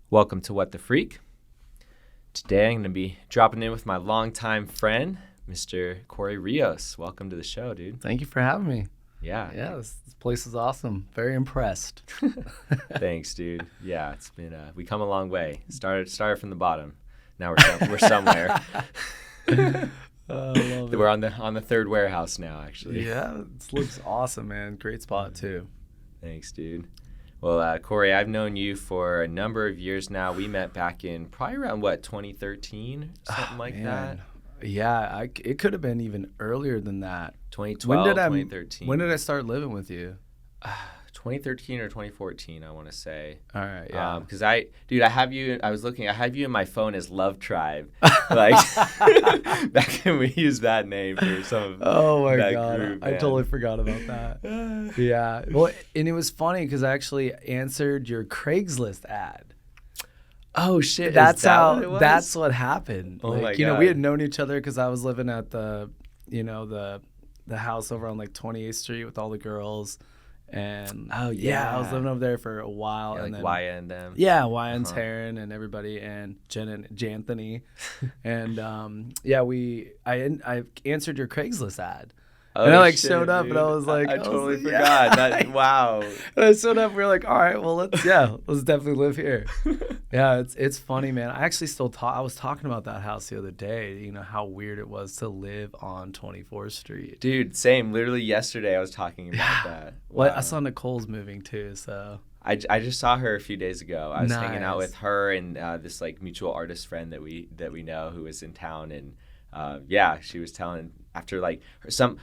Welcome to What the Freak. Today I'm going to be dropping in with my longtime friend, Mr. Cori Rios. Welcome to the show, dude. Thank you for having me. Yeah. Yeah, this place is awesome. Very impressed. Thanks, dude. Yeah, it's been we come a long way. Started from the bottom. Now we're somewhere. We're on the third warehouse now, actually. Yeah, it looks awesome, man. Great spot too. Thanks, dude. Well, Cori, I've known you for a number of years now. We met back in probably around, 2013? Something like that? Yeah, it could have been even earlier than that. 2012, 2013. When did I start living with you? 2013 or 2014, I want to say. All right, yeah. Because I have you in my phone as Love Tribe. Like, back when we used that name for some of that God. group, I totally forgot about that. Yeah. Well, and it was funny because I actually answered your Craigslist ad. Oh, shit. That's what it was? That's what happened. Oh, my God. God. We had known each other because I was living at the house over on 28th Street with all the girls. And I was living over there for a while. Yeah, and like then, Wya and them. Yeah, Wya and Taryn and everybody and Jen and Janthony. And I answered your Craigslist ad. Oh, and I shit, showed up, dude. and I was like, I totally forgot. Wow. And I showed up. We were like, all right, well, let's definitely live here. Yeah, it's funny, man. I actually I was talking about that house the other day. You know how weird it was to live on 24th Street. Dude, same. Literally yesterday, I was talking about that. Wow. Well, I saw Nicole's moving too, so. I just saw her a few days ago. I was hanging out Nice. with her and this mutual artist friend that we know who was in town, and she was telling after some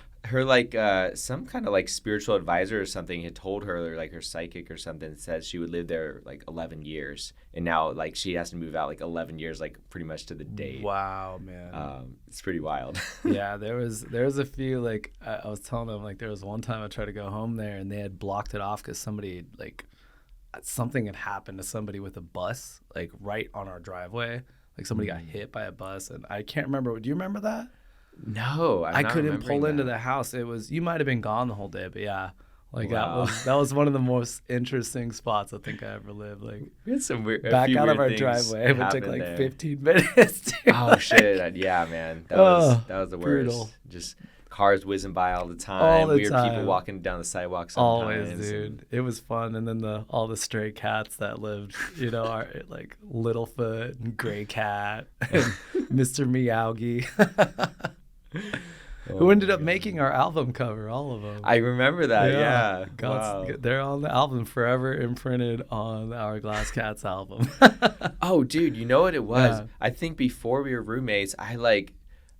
kind of spiritual advisor or something had told her, or her psychic or something, said she would live there 11 years, and now she has to move out 11 years pretty much to the date. Wow, man. It's pretty wild. Yeah, there was a few I was telling them there was one time I tried to go home there and they had blocked it off because somebody something had happened to somebody with a bus right on our driveway. Somebody got hit by a bus, and I can't remember. Do you remember that? No, I couldn't pull into the house. It was, you might have been gone the whole day, but yeah, Wow. that was one of the most interesting spots I think I ever lived. We had some weird Back out of our driveway, it took 15 minutes. Oh shit! Yeah, man, that was the worst. Brutal. Just cars whizzing by all the time. All the Weird time. people walking down the sidewalk sometimes. Always, dude. It was fun, and then all the stray cats that lived, are Littlefoot and Gray Cat, and Mr. Meowgie. Who ended up making our album cover, all of them. I remember that, yeah. Wow. They're on the album, forever imprinted on our Glass Cats album. Oh, dude, you know what it was? Yeah. I think before we were roommates, I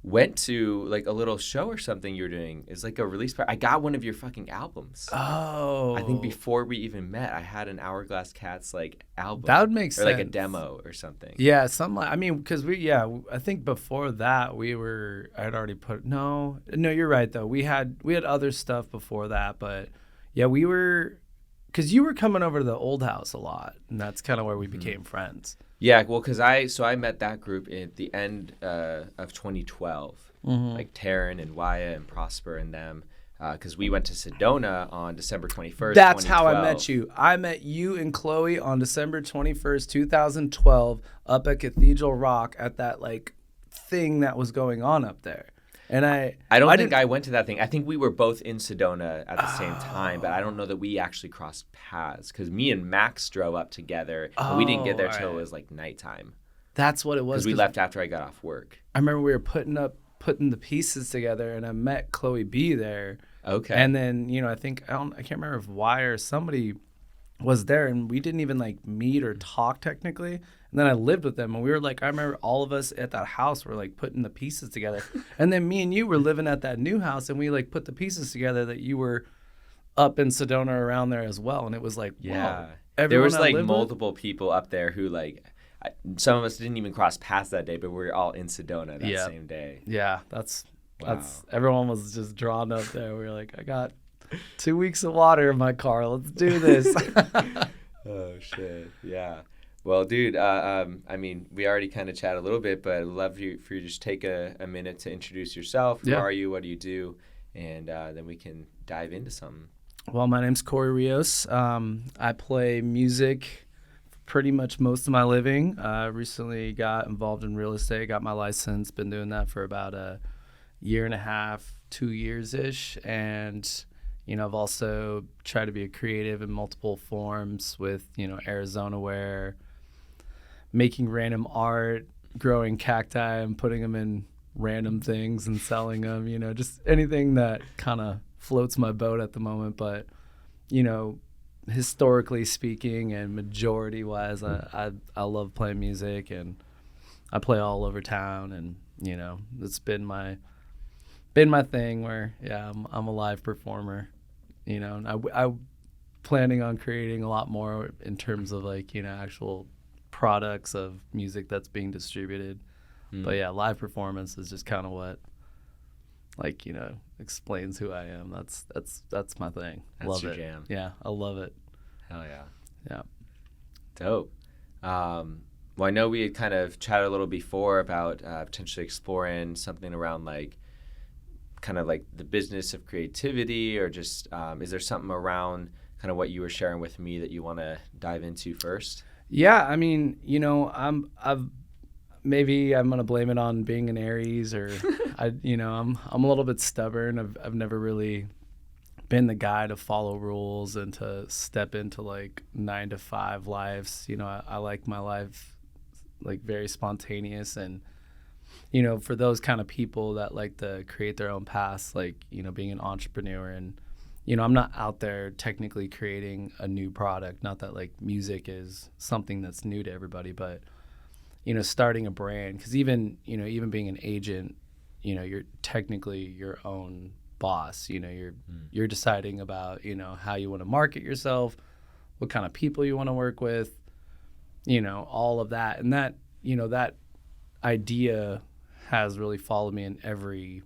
went to a little show or something you were doing. It's a release party. I got one of your fucking albums. Oh. I think before we even met, I had an Hourglass Cats album. That would make sense. Or a demo or something. Yeah, because I think before that I had already no, you're right though. We had other stuff before that, but yeah, because you were coming over to the old house a lot, and that's kind of where we became friends. Yeah, well, because I met that group at the end of 2012, Taryn and Wya and Prosper and them, because we went to Sedona on December 21st. That's how I met you. I met you and Chloe on December 21st, 2012, up at Cathedral Rock at that thing that was going on up there. And I don't think I went to that thing. I think we were both in Sedona at the same time, but I don't know that we actually crossed paths because me and Max drove up together, and we didn't get there till it was nighttime. That's what it was. Because we left after I got off work. I remember we were putting the pieces together, and I met Chloe B there. Okay. And then I can't remember if Wya or somebody was there, and we didn't even meet or talk technically. And then I lived with them, and we were I remember all of us at that house were putting the pieces together. And then me and you were living at that new house, and we put the pieces together that you were up in Sedona around there as well. And it was yeah. Wow. There was multiple people up there who some of us didn't even cross paths that day, but we were all in Sedona that same day. Yeah, that's everyone was just drawn up there. We were I got 2 weeks of water in my car. Let's do this. Oh shit. Yeah. Well, dude, we already kind of chat a little bit, but I'd love for you to just take a minute to introduce yourself. Who are you? What do you do? And then we can dive into something. Well, my name's Cori Rios. I play music pretty much most of my living. I recently got involved in real estate, got my license, been doing that for about a year and a half, 2 years ish. And, I've also tried to be a creative in multiple forms with, Arizona wear, making random art, growing cacti and putting them in random things and selling them, just anything that kind of floats my boat at the moment. But, historically speaking and majority wise, I love playing music, and I play all over town, and it's been my thing where I'm a live performer, and I planning on creating a lot more in terms of like actual products of music that's being distributed. But live performance is just kind of what explains who I am. That's my thing. That's love your it. jam. Yeah, I love it. Hell yeah. Yeah. Dope. Well, I know we had kind of chatted a little before about potentially exploring something around like kind of like the business of creativity, or just is there something around kind of what you were sharing with me that you want to dive into first? Yeah, I mean, I'm gonna blame it on being an Aries, or I'm a little bit stubborn. I've never really been the guy to follow rules and to step into like 9 to 5 lives. I like my life like very spontaneous, and for those kind of people that like to create their own paths, like being an entrepreneur. And I'm not out there technically creating a new product. Not that like music is something that's new to everybody, but starting a brand, because even being an agent, you're technically your own boss. You're deciding about how you want to market yourself, what kind of people you want to work with, all of that. And that that idea has really followed me in every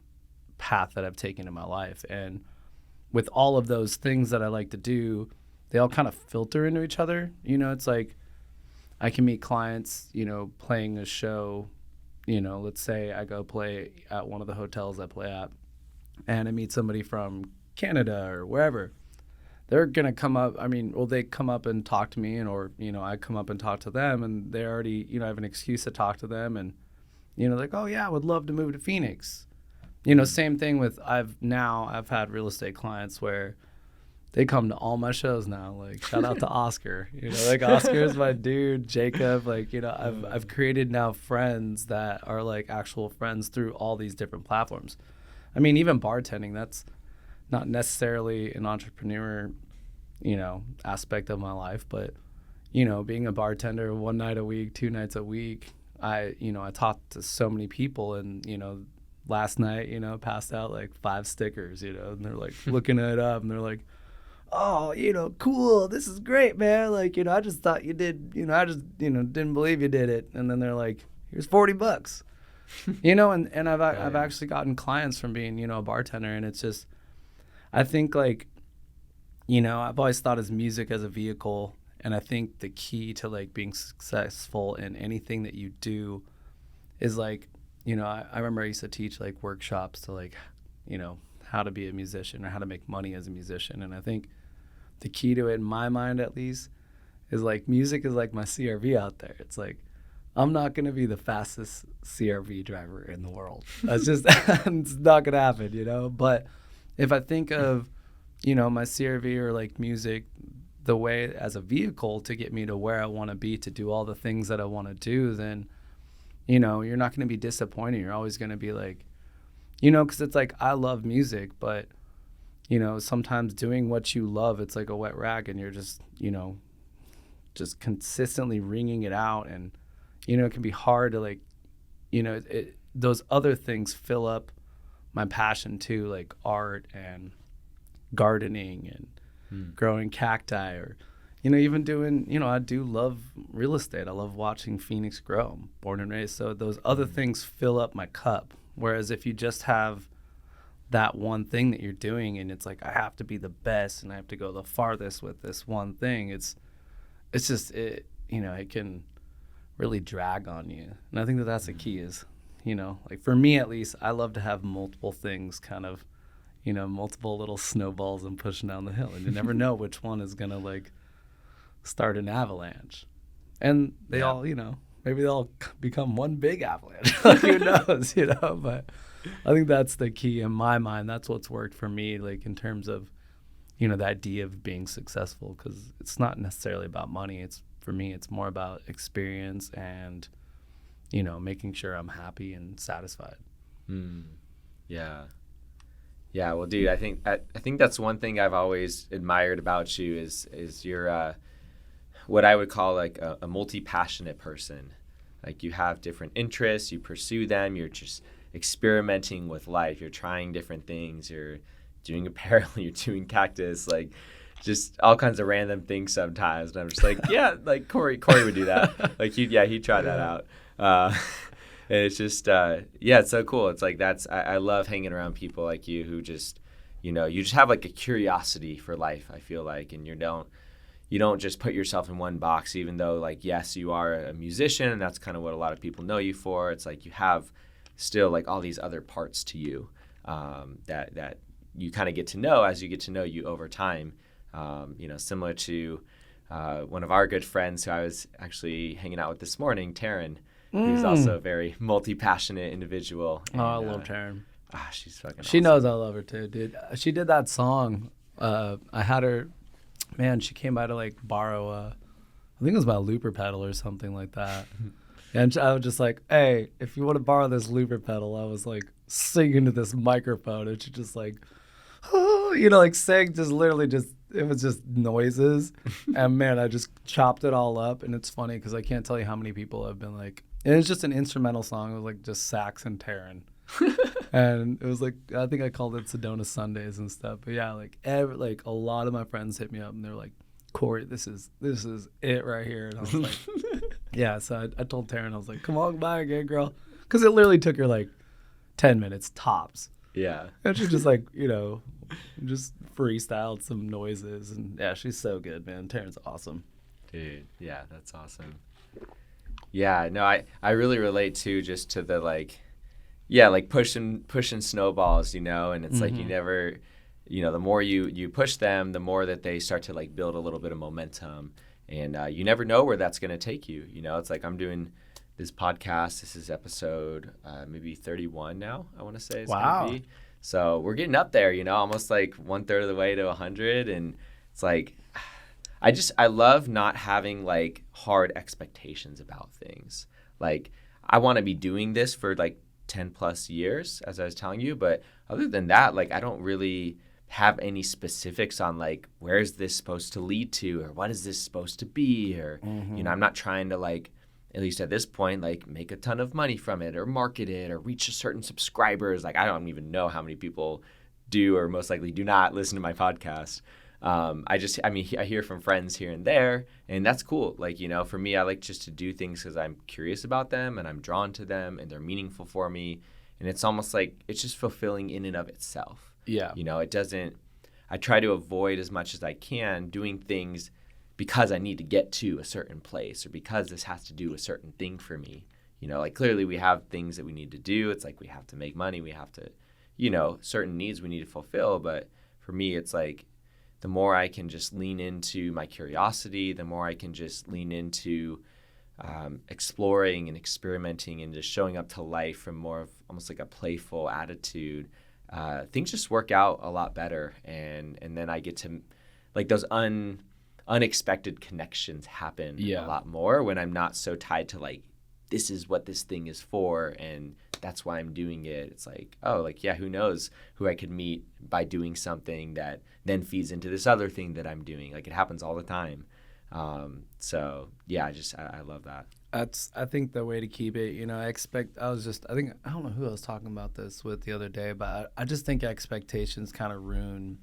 path that I've taken in my life. And with all of those things that I like to do, they all kind of filter into each other. It's like I can meet clients, playing a show. Let's say I go play at one of the hotels I play at, and I meet somebody from Canada or wherever. They're going to come up. They come up and talk to me, or I come up and talk to them, and they already, I have an excuse to talk to them. And, like, oh, yeah, I would love to move to Phoenix. Same thing with, I've had real estate clients where they come to all my shows now. Like, shout out to Oscar. Like, Oscar's my dude. Jacob. Like, I've created now friends that are like actual friends through all these different platforms. Even bartending, that's not necessarily an entrepreneur, aspect of my life, but, being a bartender 1 night a week, 2 nights a week, I talked to so many people, and, last night, passed out like 5 stickers, and they're like looking it up, and they're like, oh, cool, this is great, man. Like, I just thought you did, I just, didn't believe you did it. And then they're like, here's $40. And I've actually gotten clients from being, a bartender. And it's just, I think like, I've always thought as music as a vehicle. And I think the key to like being successful in anything that you do is like, I remember I used to teach like workshops to like, how to be a musician or how to make money as a musician. And I think the key to it, in my mind at least, is like music is like my CRV out there. It's like, I'm not going to be the fastest CRV driver in the world. That's just, it's not going to happen, But if I think of, my CRV or like music, the way as a vehicle to get me to where I want to be, to do all the things that I want to do, then, you're not going to be disappointed. You're always going to be like, because it's like, I love music, but, sometimes doing what you love, it's like a wet rag, and you're just, just consistently wringing it out. And, it can be hard to like, those other things fill up my passion too, like art and gardening and growing cacti, or, even doing, I do love real estate. I love watching Phoenix grow. I'm born and raised. So those other things fill up my cup. Whereas if you just have that one thing that you're doing, and it's like, I have to be the best and I have to go the farthest with this one thing, it's just, it can really drag on you. And I think that that's the key is, like for me at least, I love to have multiple things kind of, multiple little snowballs and pushing down the hill. And you never know which one is going to like start an avalanche. And they Yeah. all, maybe they'll become one big avalanche. Like, who knows, But I think that's the key in my mind. That's what's worked for me, like in terms of, the idea of being successful, because it's not necessarily about money. For me, it's more about experience and, making sure I'm happy and satisfied. Yeah. Yeah. Well, dude, I think that's one thing I've always admired about you is you're what I would call like a multi-passionate person. Like you have different interests, you pursue them, you're just experimenting with life, you're trying different things, you're doing apparel, you're doing cactus, like just all kinds of random things sometimes. And I'm just like, yeah, like Cory would do that. Like he'd try that out. And it's just, it's so cool. It's like I love hanging around people like you who just, you just have like a curiosity for life, I feel like, and you don't just put yourself in one box, even though, like, yes, you are a musician, and that's kind of what a lot of people know you for. It's like you have still, like, all these other parts to you that you kind of get to know as you get to know you over time. Similar to one of our good friends who I was actually hanging out with this morning, Taryn, who's also a very multi-passionate individual. And, I love Taryn. She's fucking She awesome. knows I love her, too, dude. She did that song. I had her... Man, she came by to like borrow I think it was my looper pedal or something like that. And I was just like, hey, if you want to borrow this looper pedal, I was like singing to this microphone, and she just like, like sang just literally just, it was just noises. And man, I just chopped it all up. And it's funny because I can't tell you how many people have been like, and it's just an instrumental song. It was like just sax and Taryn. And it was like, I think I called it Sedona Sundays and stuff. But yeah, like a lot of my friends hit me up and they're like, Cory, this is it right here. And I was like, yeah. So I told Taryn, I was like, come on by again, girl, because it literally took her like 10 minutes tops. Yeah. And she just like just freestyled some noises, and yeah, she's so good, man. Taryn's awesome. Dude, yeah, that's awesome. Yeah, no, I really relate too, just to the like. Yeah, like pushing snowballs, and it's like you never, the more you push them, the more that they start to like build a little bit of momentum, and you never know where that's going to take you. It's like I'm doing this podcast. This is episode maybe 31 now, I want to say. It's Wow. gonna be. So we're getting up there, almost like 1/3 of the way to 100, and it's like I love not having like hard expectations about things. Like I want to be doing this for like 10 plus years, as I was telling you, but other than that, like I don't really have any specifics on like where's this supposed to lead to, or what is this supposed to be, or I'm not trying to like, at least at this point, like make a ton of money from it or market it or reach a certain subscribers. Like I don't even know how many people do or most likely do not listen to my podcast. I hear from friends here and there, and that's cool. Like, for me, I like just to do things because I'm curious about them and I'm drawn to them and they're meaningful for me. And it's almost like it's just fulfilling in and of itself. Yeah. I try to avoid as much as I can doing things because I need to get to a certain place or because this has to do a certain thing for me. Like clearly we have things that we need to do. It's like we have to make money. We have to, certain needs we need to fulfill. But for me, it's like, the more I can just lean into my curiosity, the more I can just lean into exploring and experimenting and just showing up to life from more of almost like a playful attitude, things just work out a lot better. And then I get to, like those unexpected connections happen a lot more when I'm not so tied to like, this is what this thing is for and that's why I'm doing it. It's like, oh, like, yeah, who knows who I could meet by doing something that then feeds into this other thing that I'm doing. Like it happens all the time. So yeah, I love that. That's, I think, the way to keep it. I don't know who I was talking about this with the other day, but I just think expectations kind of ruin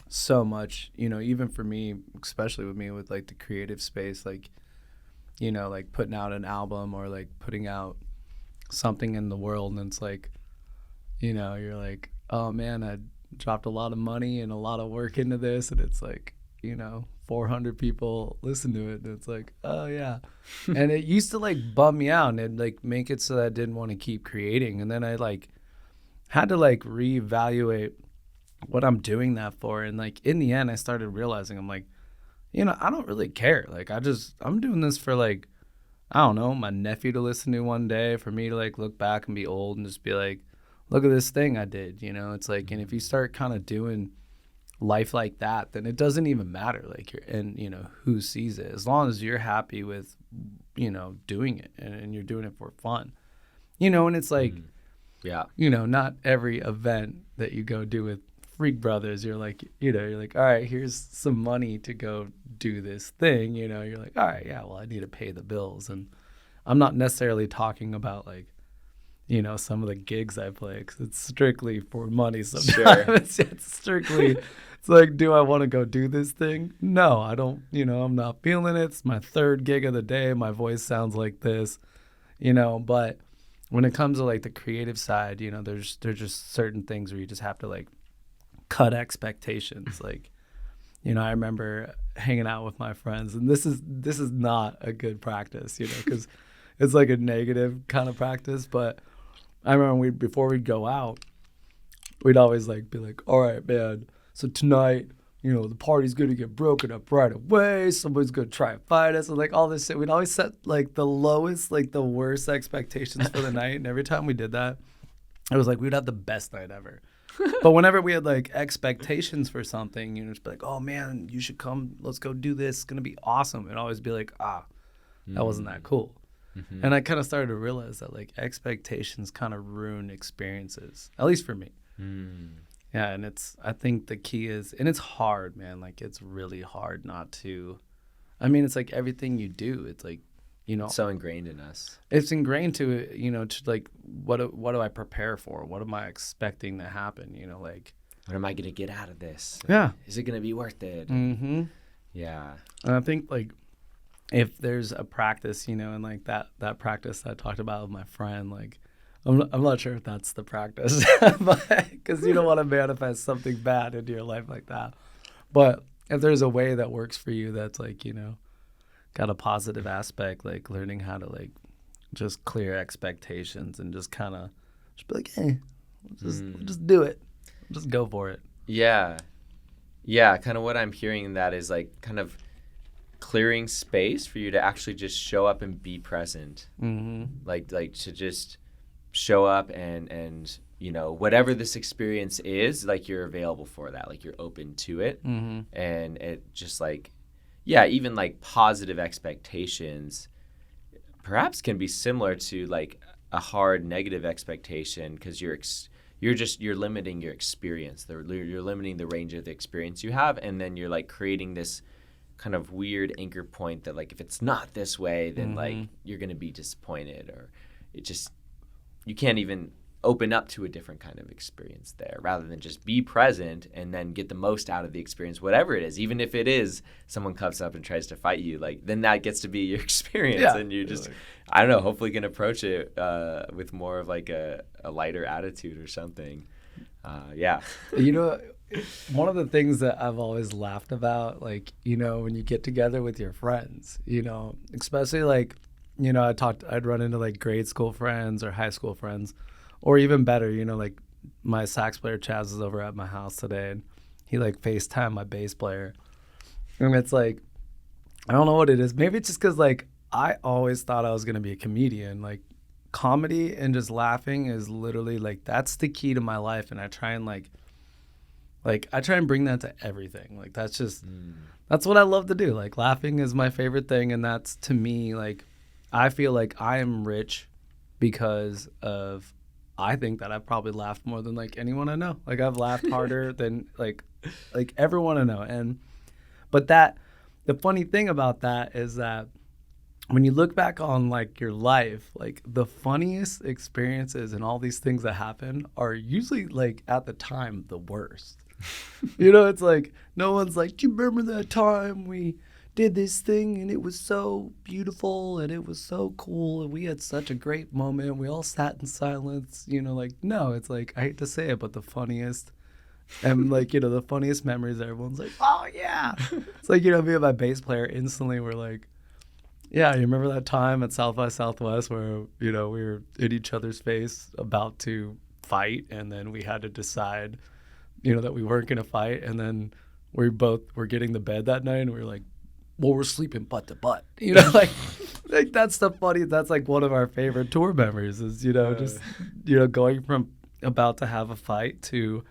so much, even for me, especially with me with like the creative space, like, like putting out an album or like putting out something in the world, and it's like, you're like, oh man, I dropped a lot of money and a lot of work into this, and it's like, 400 people listen to it, and it's like, oh yeah. And it used to like bum me out and it'd like make it so that I didn't want to keep creating, and then I like had to like reevaluate what I'm doing that for, and like in the end I started realizing I'm like, I don't really care. Like, I'm doing this for, like, I don't know, my nephew to listen to one day, for me to, like, look back and be old and just be like, look at this thing I did, It's like, and if you start kind of doing life like that, then it doesn't even matter, like, who sees it, as long as you're happy with, doing it, and you're doing it for fun, and it's like, Yeah. Not every event that you go do with Freak Brothers, you're like, all right, here's some money to go do this thing, you're like, all right, yeah, well, I need to pay the bills. And I'm not necessarily talking about, like, some of the gigs I play, because it's strictly for money sometimes. Sure. It's strictly, it's like, do I want to go do this thing? No, I don't, I'm not feeling it. It's my third gig of the day. My voice sounds like this, but when it comes to, like, the creative side, there's just certain things where you just have to, like, cut expectations. Like, I remember hanging out with my friends, and this is not a good practice, because it's like a negative kind of practice. But I remember before we'd go out, we'd always, like, be like, all right, man, so tonight, the party's gonna get broken up right away. Somebody's gonna try and fight us, and, like, all this shit. We'd always set, like, the lowest, like, the worst expectations for the night. And every time we did that, it was like we'd have the best night ever. But whenever we had, like, expectations for something, just be like, oh man, you should come, let's go do this, it's gonna be awesome. It'd always be like, that wasn't that cool. Mm-hmm. And I kind of started to realize that, like, expectations kind of ruin experiences, at least for me. Yeah, and I think the key is, and it's hard, man, like, it's really hard not to, it's like everything you do, it's like, it's so ingrained in us. It's ingrained to, to, like, what do I prepare for? What am I expecting to happen? Like, what am I going to get out of this? Yeah. Is it going to be worth it? Mm-hmm. Yeah. And I think, like, if there's a practice, and, like, that practice I talked about with my friend, like, I'm not sure if that's the practice, because you don't want to manifest something bad into your life like that. But if there's a way that works for you that's, like, got a positive aspect, like learning how to, like, just clear expectations and just kind of just be like, hey, we'll just do it. Just go for it. Yeah. Yeah, kind of what I'm hearing in that is, like, kind of clearing space for you to actually just show up and be present. Mm-hmm. Like to just show up and whatever this experience is, like, you're available for that, like, you're open to it. Mm-hmm. And it just, like, yeah, even, like, positive expectations perhaps can be similar to, like, a hard negative expectation, because you're limiting your experience. You're limiting the range of the experience you have, and then you're, like, creating this kind of weird anchor point that, like, if it's not this way, then Mm-hmm. like, you're gonna be disappointed, or you can't even open up to a different kind of experience there, rather than just be present and then get the most out of the experience, whatever it is. Even if it is someone comes up and tries to fight you, like, then that gets to be your experience. Yeah. And you just, I don't know, hopefully can approach it with more of, like, a lighter attitude or something. Yeah. One of the things that I've always laughed about, like, when you get together with your friends, especially, like, I'd run into, like, grade school friends or high school friends, or even better, like, my sax player Chaz is over at my house today, and he, like, FaceTimed my bass player. And it's like, I don't know what it is. Maybe it's just because, like, I always thought I was going to be a comedian. Like, comedy and just laughing is literally, like, that's the key to my life. And I try and, like I try and bring that to everything. Like, that's just, that's what I love to do. Like, laughing is my favorite thing. And that's, to me, like, I feel like I am rich because of, I think that I've probably laughed more than, like, anyone I know. Like, I've laughed harder than, like everyone I know. But the funny thing about that is that when you look back on, like, your life, like, the funniest experiences and all these things that happen are usually, like, at the time, the worst. It's like, no one's like, do you remember that time we did this thing and it was so beautiful and it was so cool and we had such a great moment. We all sat in silence, like, no, it's like, I hate to say it, but the funniest and, like, the funniest memories, everyone's like, oh yeah. It's like, me and my bass player instantly were like, yeah, you remember that time at South by Southwest where, we were in each other's face about to fight, and then we had to decide, that we weren't going to fight, and then we both were getting to bed that night, and we were like, well, we're sleeping butt to butt. You know, like that's the funny. That's like one of our favorite tour memories is, just, going from about to have a fight to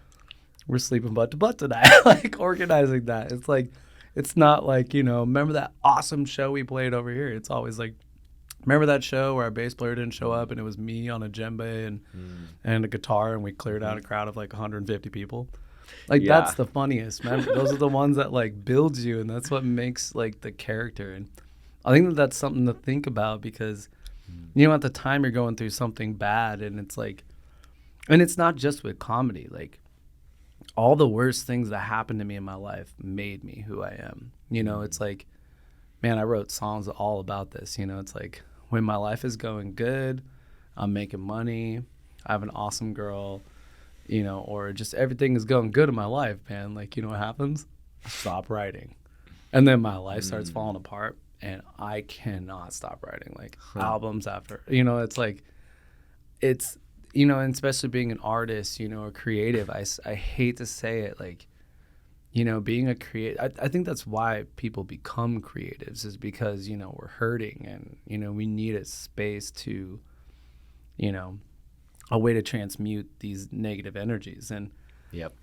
we're sleeping butt to butt tonight. Like organizing that. It's like, it's not like, remember that awesome show we played over here? It's always like, remember that show where our bass player didn't show up and it was me on a djembe and a guitar and we cleared out a crowd of like 150 people? Like, that's the funniest, man. Those are the ones that like builds you, and that's what makes like the character. And I think that that's something to think about because, at the time you're going through something bad, and it's like, and it's not just with comedy. Like, all the worst things that happened to me in my life made me who I am. It's like, man, I wrote songs all about this. It's like when my life is going good, I'm making money, I have an awesome girl, or just everything is going good in my life, man. Like, what happens? I stop writing. And then my life starts falling apart and I cannot stop writing, like albums after, it's like, it's, and especially being an artist, or creative, I hate to say it, like, being a creative, I think that's why people become creatives is because, we're hurting and, we need a space to, a way to transmute these negative energies. And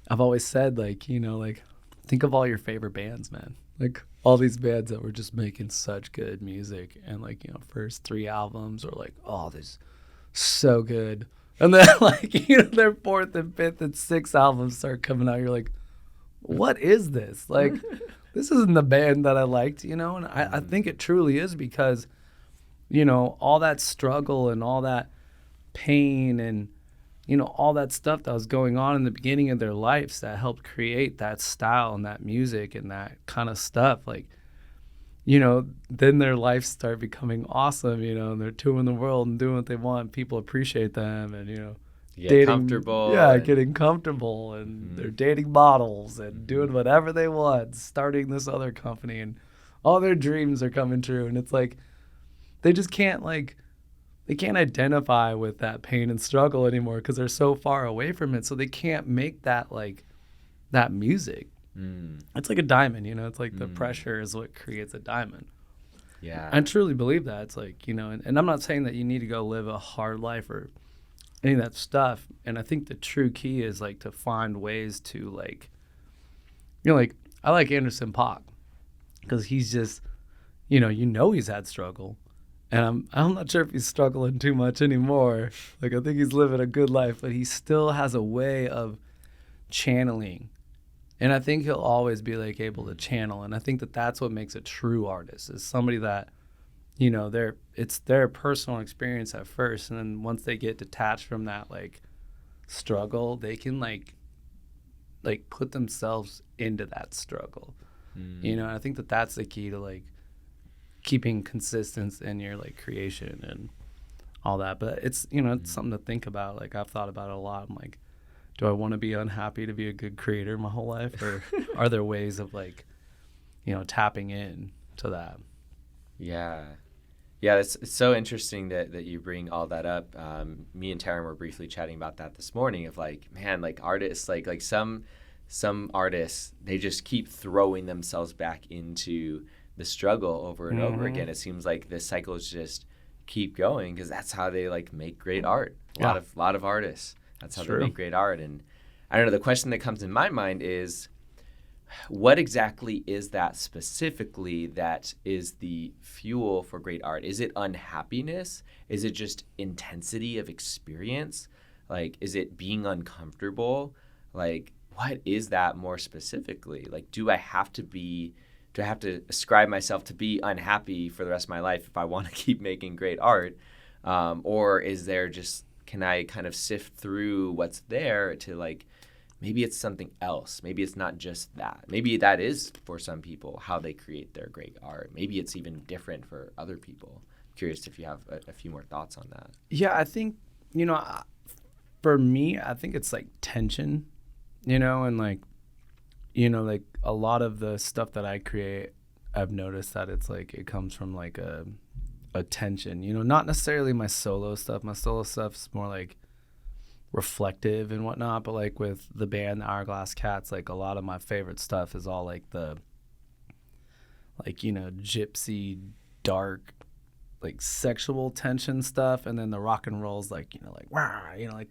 I've always said, like, like, think of all your favorite bands, man. Like, all these bands that were just making such good music and, like, first 3 albums are like, oh, this so good. And then, like, their 4th and 5th and 6th albums start coming out. You're like, what is this? Like, this isn't the band that I liked, And I think it truly is because, all that struggle and all that pain and, all that stuff that was going on in the beginning of their lives that helped create that style and that music and that kind of stuff. Like, then their lives start becoming awesome, and they're touring the world and doing what they want. People appreciate them and, dating comfortable. Yeah, getting comfortable. And they're dating models and doing whatever they want, starting this other company. And all their dreams are coming true. And it's like, they just can't, like, they can't identify with that pain and struggle anymore because they're so far away from it. So they can't make that, like, that music. It's like a diamond, it's like the pressure is what creates a diamond. Yeah. I truly believe that. It's like, and I'm not saying that you need to go live a hard life or any of that stuff. And I think the true key is, like, to find ways to, like, like, I like Anderson .Paak because he's just, he's had struggle. And I'm not sure if he's struggling too much anymore. Like, I think he's living a good life, but he still has a way of channeling. And I think he'll always be, like, able to channel. And I think that that's what makes a true artist is somebody that, it's their personal experience at first. And then once they get detached from that, like, struggle, they can, like put themselves into that struggle. And I think that that's the key to, like, keeping consistency in your, like, creation and all that. But it's, it's something to think about. Like, I've thought about it a lot. I'm like, do I want to be unhappy to be a good creator my whole life? Or are there ways of, like, tapping in to that? Yeah. Yeah, it's so interesting that you bring all that up. Me and Taryn were briefly chatting about that this morning of, like, man, like, artists, like some artists, they just keep throwing themselves back into the struggle over and over again. It seems like the cycles just keep going because that's how they, like, make great art. A lot of artists, that's how they make great art. And I don't know, the question that comes in my mind is, what exactly is that specifically that is the fuel for great art? Is it unhappiness? Is it just intensity of experience? Like, is it being uncomfortable? Like, what is that more specifically? Like, do I have to ascribe myself to be unhappy for the rest of my life if I want to keep making great art? Or is there just, can I kind of sift through what's there to, like, maybe it's something else. Maybe it's not just that. Maybe that is, for some people, how they create their great art. Maybe it's even different for other people. Curious if you have a few more thoughts on that. Yeah, I think, for me, I think it's, like, tension, and, like, like, a lot of the stuff that I create, I've noticed that it's, like, it comes from, like, a tension, not necessarily my solo stuff. My solo stuff's more, like, reflective and whatnot, but, like, with the band, the Hourglass Cats, like, a lot of my favorite stuff is all, like, the like, gypsy, dark, like sexual tension stuff, and then the rock and roll's like, like wow, like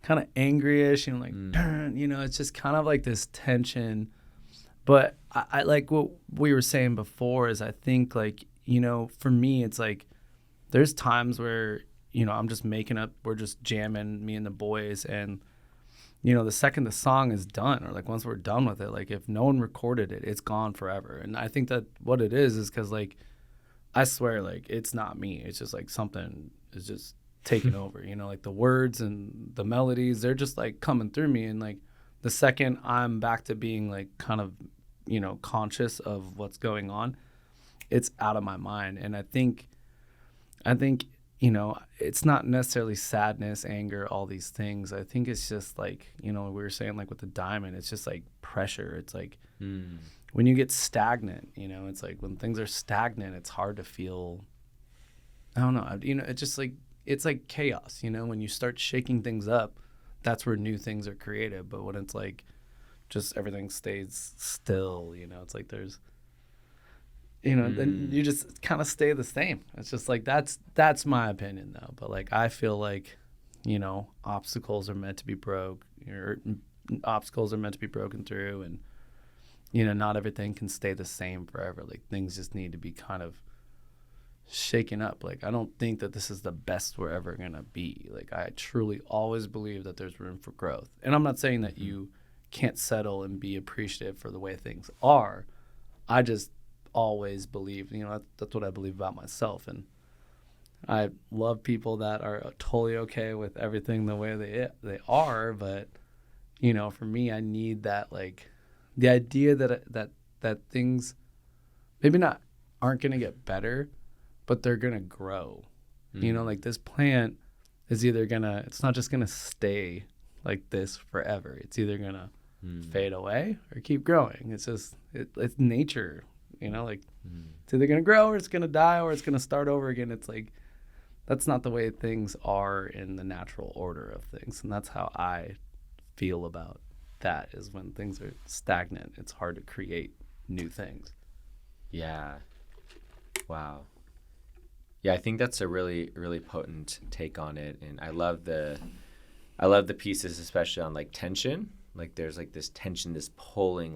kind of angryish, like it's just kind of like this tension. But I like what we were saying before is I think like, for me it's like there's times where I'm just making up, we're just jamming, me and the boys, and the second the song is done, or like once we're done with it, like if no one recorded it, it's gone forever. And I think that what it is because like I swear, like it's not me, it's just like something is just taking over, like the words and the melodies, they're just like coming through me. And like the second I'm back to being like kind of conscious of what's going on, it's out of my mind. And I think it's not necessarily sadness, anger, all these things. I think it's just like, we were saying like with the diamond, it's just like pressure. It's like when you get stagnant, it's like when things are stagnant, it's hard to feel, I don't know, it's just like, it's like chaos, when you start shaking things up, that's where new things are created. But when it's like just everything stays still, it's like there's, then you just kind of stay the same. It's just like that's my opinion though. But like I feel like, obstacles are meant to be obstacles are meant to be broken through, and not everything can stay the same forever. Like things just need to be kind of shaken up. Like I don't think that this is the best we're ever gonna be. Like I truly always believe that there's room for growth. And I'm not saying that you can't settle and be appreciative for the way things are. I just always believe, that's what I believe about myself. And I love people that are totally okay with everything the way they are. But, for me, I need that, like the idea that things maybe not aren't going to get better, but they're going to grow. Like this plant is either it's not just going to stay like this forever. It's either going to fade away or keep growing. It's just, it's nature, it's either going to grow or it's going to die or it's going to start over again. It's like, that's not the way things are in the natural order of things. And that's how I feel about that, is when things are stagnant, it's hard to create new things. Yeah. Wow. Yeah, I think that's a really, really potent take on it. And I love the pieces, especially on like tension. Like there's like this tension, this pulling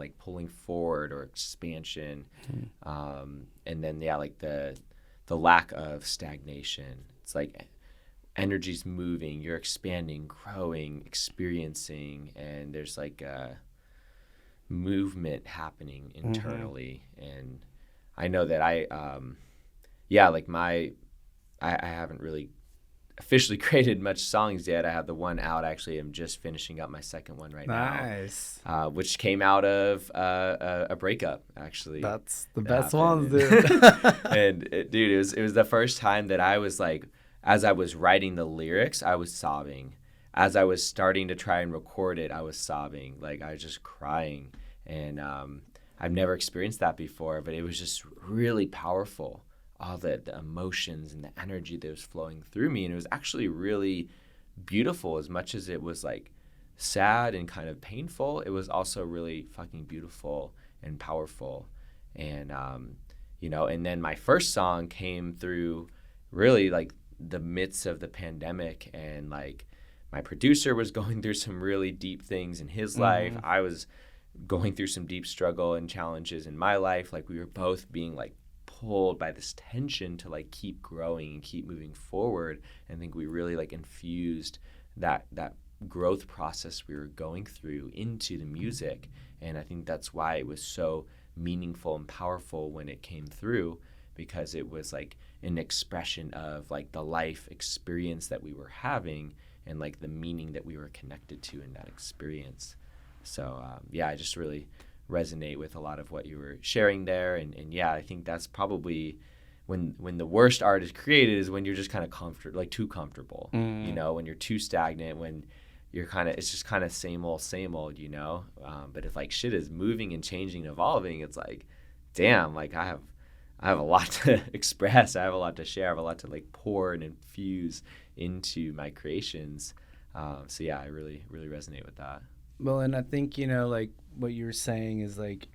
forward or expansion. And then, yeah, like the lack of stagnation. It's like energy's moving, you're expanding, growing, experiencing, and there's like a movement happening internally. And I know that I haven't really officially created much songs yet. I have the one out. Actually, I'm just finishing up my second one right now, which came out of a breakup. Actually, that's the best ones, dude. And dude, it was the first time that I was like, as I was writing the lyrics, I was sobbing. As I was starting to try and record it, I was sobbing. Like I was just crying, and I've never experienced that before. But it was just really powerful. All the emotions and the energy that was flowing through me. And it was actually really beautiful. As much as it was like sad and kind of painful, it was also really fucking beautiful and powerful. And, and then my first song came through really like the midst of the pandemic. And like my producer was going through some really deep things in his life. I was going through some deep struggle and challenges in my life. Like we were both being like pulled by this tension to like keep growing and keep moving forward. And I think we really like infused that growth process we were going through into the music. And I think that's why it was so meaningful and powerful when it came through, because it was like an expression of like the life experience that we were having and like the meaning that we were connected to in that experience. So I just really resonate with a lot of what you were sharing there. And yeah, I think that's probably when the worst art is created, is when you're just kind of like too comfortable, when you're too stagnant, when you're it's just kind of same old, but if like shit is moving and changing and evolving, it's like, damn, like I have a lot to express. I have a lot to share. I have a lot to like pour and infuse into my creations. So yeah, I really, really resonate with that. Well, and I think, like what you were saying is like,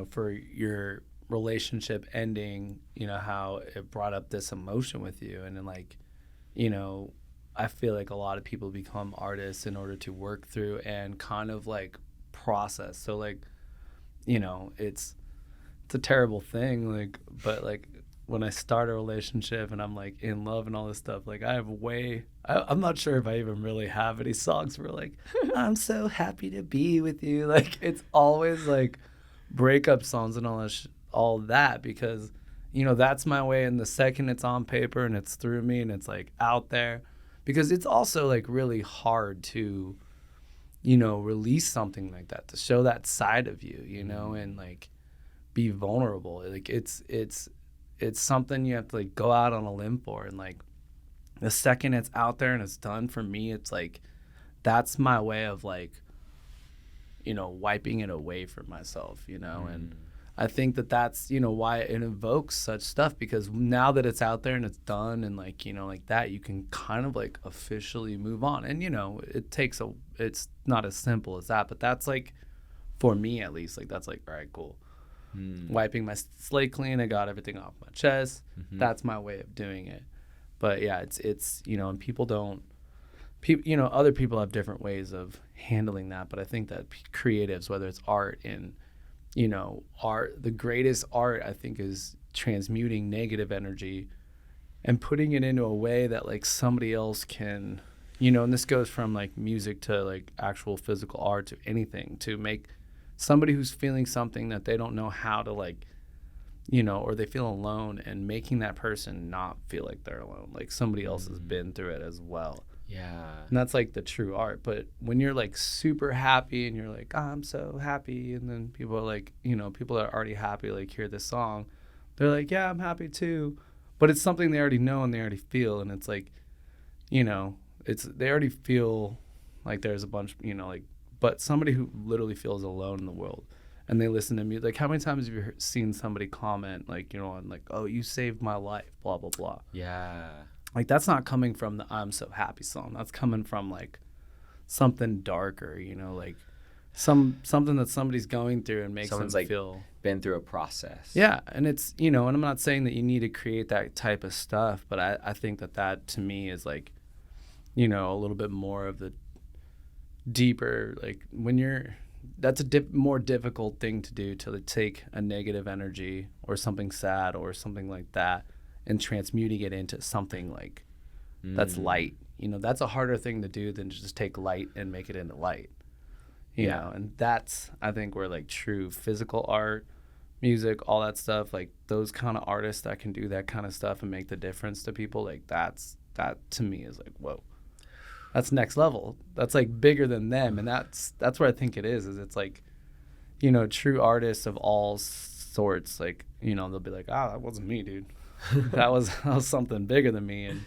for your relationship ending, how it brought up this emotion with you. And then like, I feel like a lot of people become artists in order to work through and kind of like process. So like, it's a terrible thing. Like, but like when I start a relationship and I'm like in love and all this stuff, like I'm not sure if I even really have any songs where like, I'm so happy to be with you. Like it's always like breakup songs and all that because, that's my way. And the second it's on paper and it's through me and it's like out there, because it's also like really hard to, release something like that, to show that side of you, and like be vulnerable. Like it's something you have to like go out on a limb for. And like the second it's out there and it's done, for me, it's like, that's my way of like, wiping it away from myself, and I think that's, why it evokes such stuff, because now that it's out there and it's done and like, like that, you can kind of like officially move on. And, it's not as simple as that, but that's like, for me at least, like, that's like, all right, cool. Wiping my slate clean, I got everything off my chest. That's my way of doing it. But yeah, it's, and people don't, other people have different ways of handling that. But I think that creatives, whether it's art and, art, the greatest art, I think, is transmuting negative energy and putting it into a way that like somebody else can, and this goes from like music to like actual physical art to anything, to make somebody who's feeling something that they don't know how to like, or they feel alone, and making that person not feel like they're alone, like somebody else has been through it as well. Yeah. And that's like the true art. But when you're like super happy and you're like, oh, I'm so happy, and then people are like, people that are already happy, like hear this song, they're like, yeah, I'm happy too. But it's something they already know and they already feel. And it's like, they already feel like there's a bunch, like, but somebody who literally feels alone in the world and they listen to music. Like, how many times have you seen somebody comment like, on like, oh, you saved my life, blah, blah, blah. Yeah. Like, that's not coming from the I'm so happy song. That's coming from like something darker, like something that somebody's going through and makes Someone's them like feel been through a process. Yeah. And it's, and I'm not saying that you need to create that type of stuff, but I think that to me is like, a little bit more of the deeper, like that's a more difficult thing to do, to take a negative energy or something sad or something like that and transmuting it into something like that's light. That's a harder thing to do than just take light and make it into light. You know, and that's, I think, where like true physical art, music, all that stuff, like those kind of artists that can do that kind of stuff and make the difference to people, like that to me is like, whoa, that's next level. That's like bigger than them. And that's where I think it is it's like, true artists of all sorts, like, they'll be like, that wasn't me, dude. that was something bigger than me, and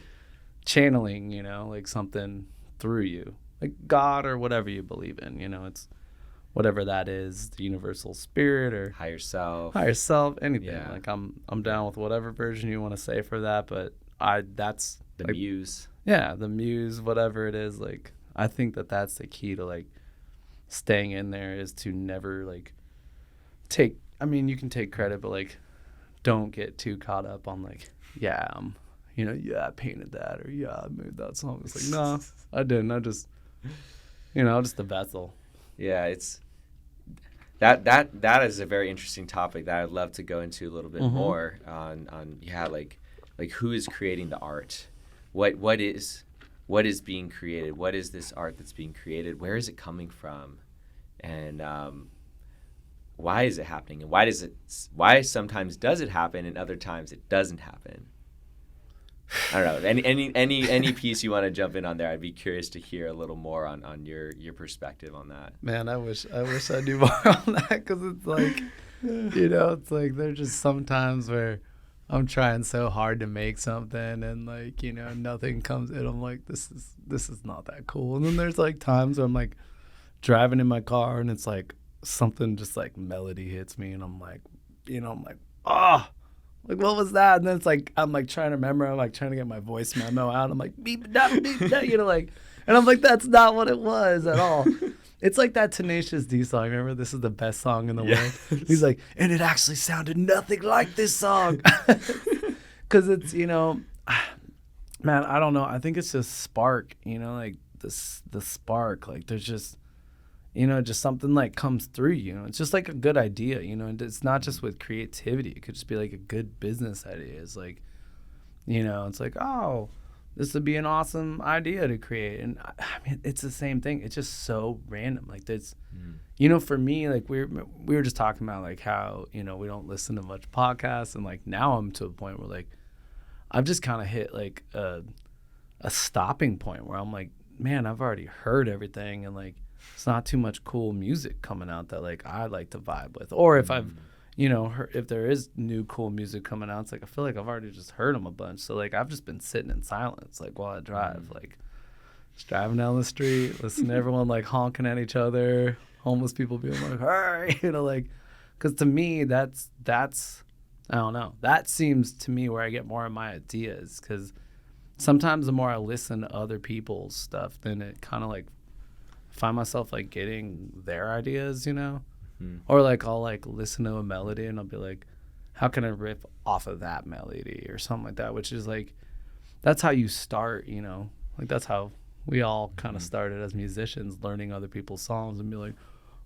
channeling, like something through you, like God or whatever you believe in, it's whatever that is, the universal spirit or higher self, anything. Yeah. Like I'm down with whatever version you want to say for that, but that's the like, muse. Yeah, the muse, whatever it is. Like, I think that's the key to like staying in there, is to never like you can take credit, but like don't get too caught up on like, I painted that, or I made that song. It's like, no, I didn't. I just, just the vessel. Yeah, it's that is a very interesting topic that I'd love to go into a little bit more on like who is creating the art, what is being created, what is this art that's being created, where is it coming from, and why is it happening, and why sometimes does it happen and other times it doesn't happen. I don't know. Any piece you want to jump in on there, I'd be curious to hear a little more on your perspective on that. Man, I wish I knew more on that, because it's like, it's like there's just sometimes where I'm trying so hard to make something and like, nothing comes in. I'm like, this is not that cool. And then there's like times where I'm like driving in my car and it's like something just like melody hits me and I'm like, like, what was that? And then it's like, I'm like trying to remember, I'm like trying to get my voice memo out. I'm like, beep, da, like, and I'm like, that's not what it was at all. It's like that Tenacious D song. Remember, this is the best song in the Yes. world. He's like, and it actually sounded nothing like this song. Because it's, man, I don't know. I think it's just spark, like the spark. Like there's just, just something like comes through, It's just like a good idea, and it's not just with creativity. It could just be like a good business idea. It's like, it's like, oh, this would be an awesome idea to create. And I mean, it's the same thing. It's just so random. Like that's, for me, like we were just talking about like how, we don't listen to much podcasts. And like now I'm to a point where like, I've just kind of hit like a stopping point where I'm like, man, I've already heard everything. And like, it's not too much cool music coming out that like I like to vibe with. Or if I've, if there is new cool music coming out, it's like I feel like I've already just heard them a bunch. So like I've just been sitting in silence like while I drive, like just driving down the street, listening to everyone like honking at each other, homeless people being like, "Hey," like, because to me that's I don't know. That seems to me where I get more of my ideas, because sometimes the more I listen to other people's stuff, then it kind of like find myself like getting their ideas, Or like I'll like listen to a melody and I'll be like, how can I riff off of that melody or something like that, which is like, that's how you start, like that's how we all kind of started as musicians, learning other people's songs and be like,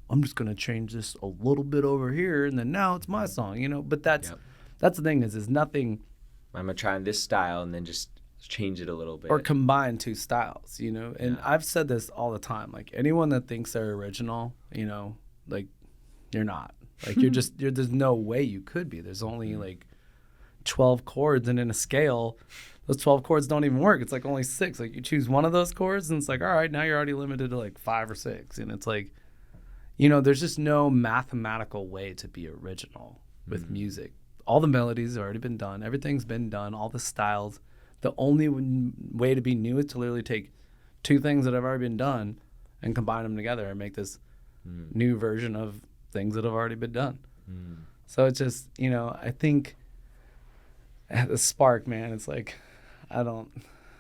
I'm just going to change this a little bit over here and then now it's my song, but that's the thing is nothing. I'm going to try this style and then just change it a little bit. Or combine two styles, and I've said this all the time, like anyone that thinks they're original, like you're not. Like there's no way you could be. There's only like 12 chords, and in a scale, those 12 chords don't even work. It's like only 6. Like you choose one of those chords and it's like, all right, now you're already limited to like 5 or 6. And it's like, there's just no mathematical way to be original with music. All the melodies have already been done. Everything's been done. All the styles. The only way to be new is to literally take 2 things that have already been done and combine them together and make this new version of things that have already been done. So it's just, I think the spark, man, it's like, I don't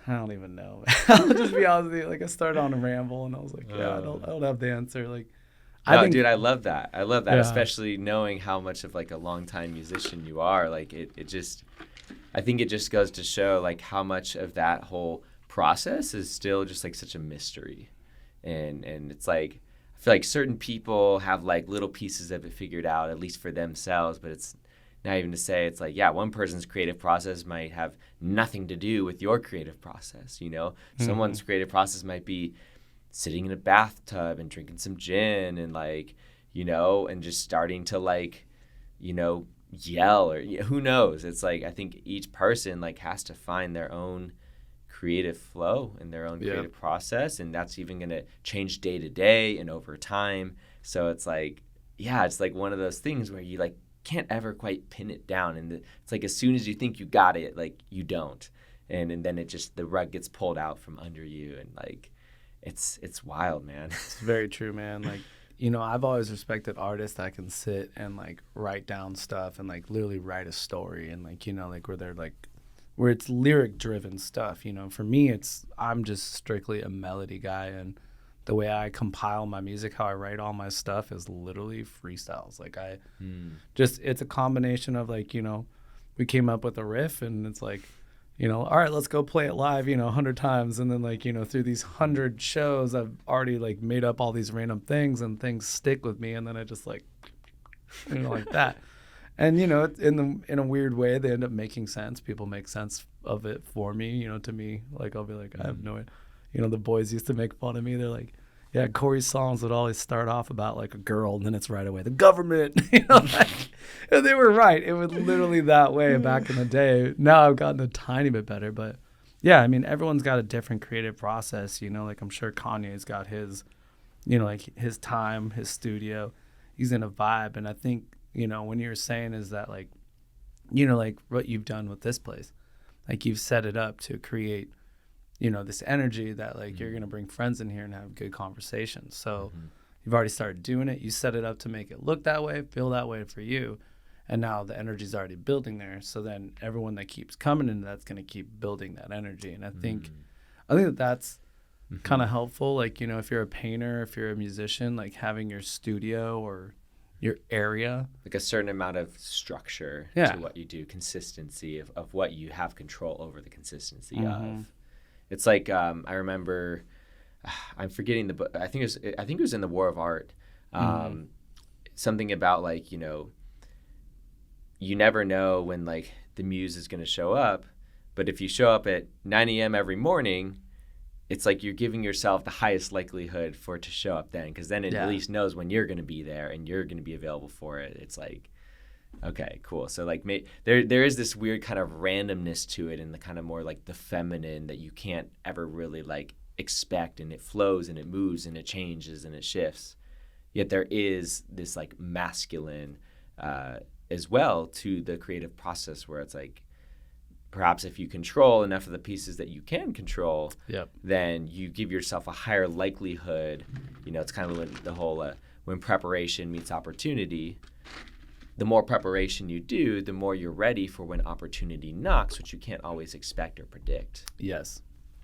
even know. I'll just be honest with you. Like I started on a ramble and I was like, I don't have the answer. Like, dude, I love that. Yeah. Especially knowing how much of like a longtime musician you are. Like it just, I think it just goes to show like how much of that whole process is still just like such a mystery. And it's like, I feel like certain people have like little pieces of it figured out, at least for themselves, but it's not even to say it's like, one person's creative process might have nothing to do with your creative process, Someone's creative process might be sitting in a bathtub and drinking some gin and like, and just starting to like, yell or who knows. It's like, I think each person like has to find their own creative flow and their own creative process, and that's even going to change day to day and over time. So it's like, it's like one of those things where you like can't ever quite pin it down, and it's like as soon as you think you got it, like you don't, and then it just, the rug gets pulled out from under you, and like it's wild, man. It's very true, man. Like, I've always respected artists that can sit and like write down stuff and like literally write a story, and like, like where they're like, where it's lyric driven stuff. For me, I'm just strictly a melody guy, and the way I compile my music, how I write all my stuff is literally freestyles. Like it's a combination of like, we came up with a riff and it's like, all right, let's go play it live, 100 times. And then like, through these 100 shows, I've already like made up all these random things and things stick with me. And then I just like, like that. And, in a weird way, they end up making sense. People make sense of it for me, to me. Like, I'll be like, I have no idea. The boys used to make fun of me. They're like, yeah, Cori's songs would always start off about like a girl, and then it's right away the government. And they were right. It was literally that way back in the day. Now I've gotten a tiny bit better, but yeah, I mean, everyone's got a different creative process. Like I'm sure Kanye's got his, like his time, his studio. He's in a vibe, and I think when you're saying is that like, like what you've done with this place, like you've set it up to create. This energy that like you're going to bring friends in here and have good conversations. So you've already started doing it. You set it up to make it look that way, feel that way for you. And now the energy's already building there. So then everyone that keeps coming in, that's going to keep building that energy. And I think that's kind of helpful. Like, you know, if you're a painter, if you're a musician, like having your studio or your area. Like a certain amount of structure Yeah. to what you do, consistency of what you have control over the consistency Mm-hmm. of. It's like I remember, I'm forgetting the book. I think it was in the War of Art. Something about like, you know, you never know when like the muse is going to show up, but if you show up at 9 a.m. every morning, it's like you're giving yourself the highest likelihood for it to show up then, because then it at least knows when you're going to be there and you're going to be available for it. It's like, okay, cool. So like there is this weird kind of randomness to it, and the kind of more like the feminine that you can't ever really like expect, and it flows and it moves and it changes and it shifts. Yet there is this like masculine as well to the creative process, where it's like, perhaps if you control enough of the pieces that you can control, then you give yourself a higher likelihood. You know, it's kind of the whole when preparation meets opportunity. The more preparation you do, the more you're ready for when opportunity knocks, which you can't always expect or predict. Yes.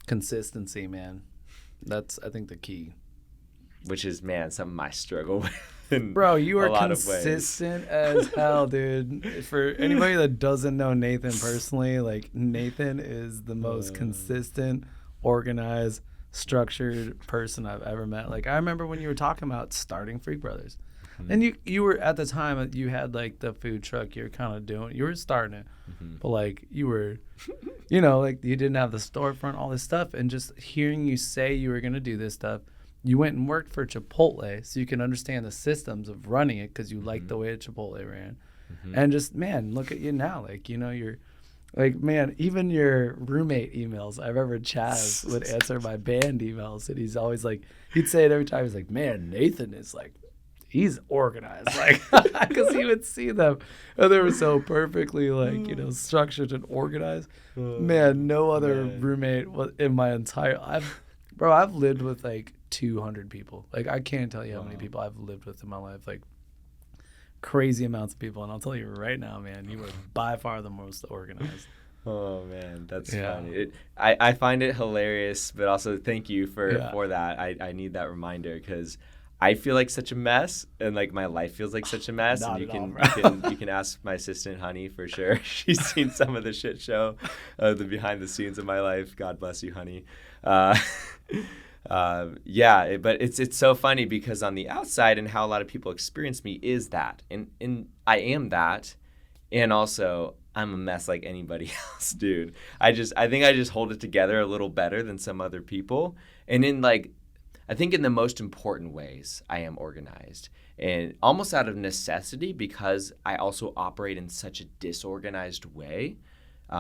Consistency, man. That's, I think, the key. Which is, man, something I struggle with. Bro, you are a lot consistent as hell, dude. For anybody that doesn't know Nathan personally, like, Nathan is the most consistent, organized, structured person I've ever met. Like, I remember when you were talking about starting Freak Brothers. And you were, at the time, you had, like, the food truck you were kind of doing. You were starting it. But, like, you were, you know, like, you didn't have the storefront, all this stuff. And just hearing you say you were going to do this stuff, you went and worked for Chipotle so you can understand the systems of running it, because you liked the way Chipotle ran. And just, man, look at you now. Like, you know, you're like, man, even your roommate emails. I remember Chaz would answer my band emails, and he's always like, he'd say it every time. He's like, man, Nathan is like, he's organized. Like, because he would see them and they were so perfectly, like, you know, structured and organized. Man, no other roommate in my entire, I've lived with like 200 people. Like, I can't tell you how many people I've lived with in my life. Like, crazy amounts of people. And I'll tell you right now, man, you were by far the most organized. Oh man, that's funny. I find it hilarious, but also thank you for that. I need that reminder, because I feel like such a mess, and like my life feels like such a mess. And you can ask my assistant Honey for sure. She's seen some of the shit show, the behind the scenes of my life. God bless you, Honey. But it's so funny, because on the outside, and how a lot of people experience me is that, and I am that, and also I'm a mess like anybody else, dude. I think I just hold it together a little better than some other people, and I think in the most important ways, I am organized, and almost out of necessity, because I also operate in such a disorganized way.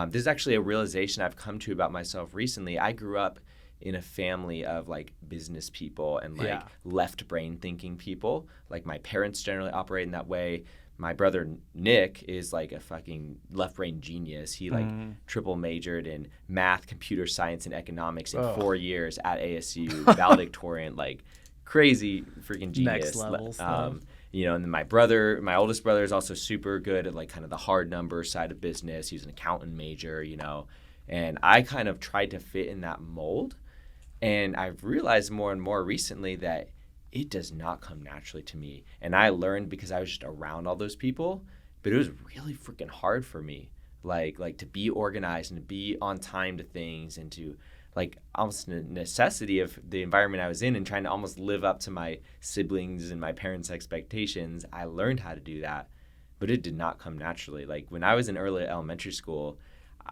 This is actually a realization I've come to about myself recently. I grew up in a family of like business people and like left brain thinking people. Like, my parents generally operate in that way. My brother Nick is like a fucking left brain genius. He like triple majored in math, computer science, and economics in 4 years at ASU, valedictorian, like crazy freaking genius. Next level stuff. You know, and then my oldest brother is also super good at like kind of the hard number side of business. He's an accountant major, you know, and I kind of tried to fit in that mold. And I've realized more and more recently that it does not come naturally to me. And I learned because I was just around all those people, but it was really freaking hard for me. Like to be organized and to be on time to things, and to like almost a necessity of the environment I was in, and trying to almost live up to my siblings and my parents' expectations. I learned how to do that, but it did not come naturally. Like, when I was in early elementary school,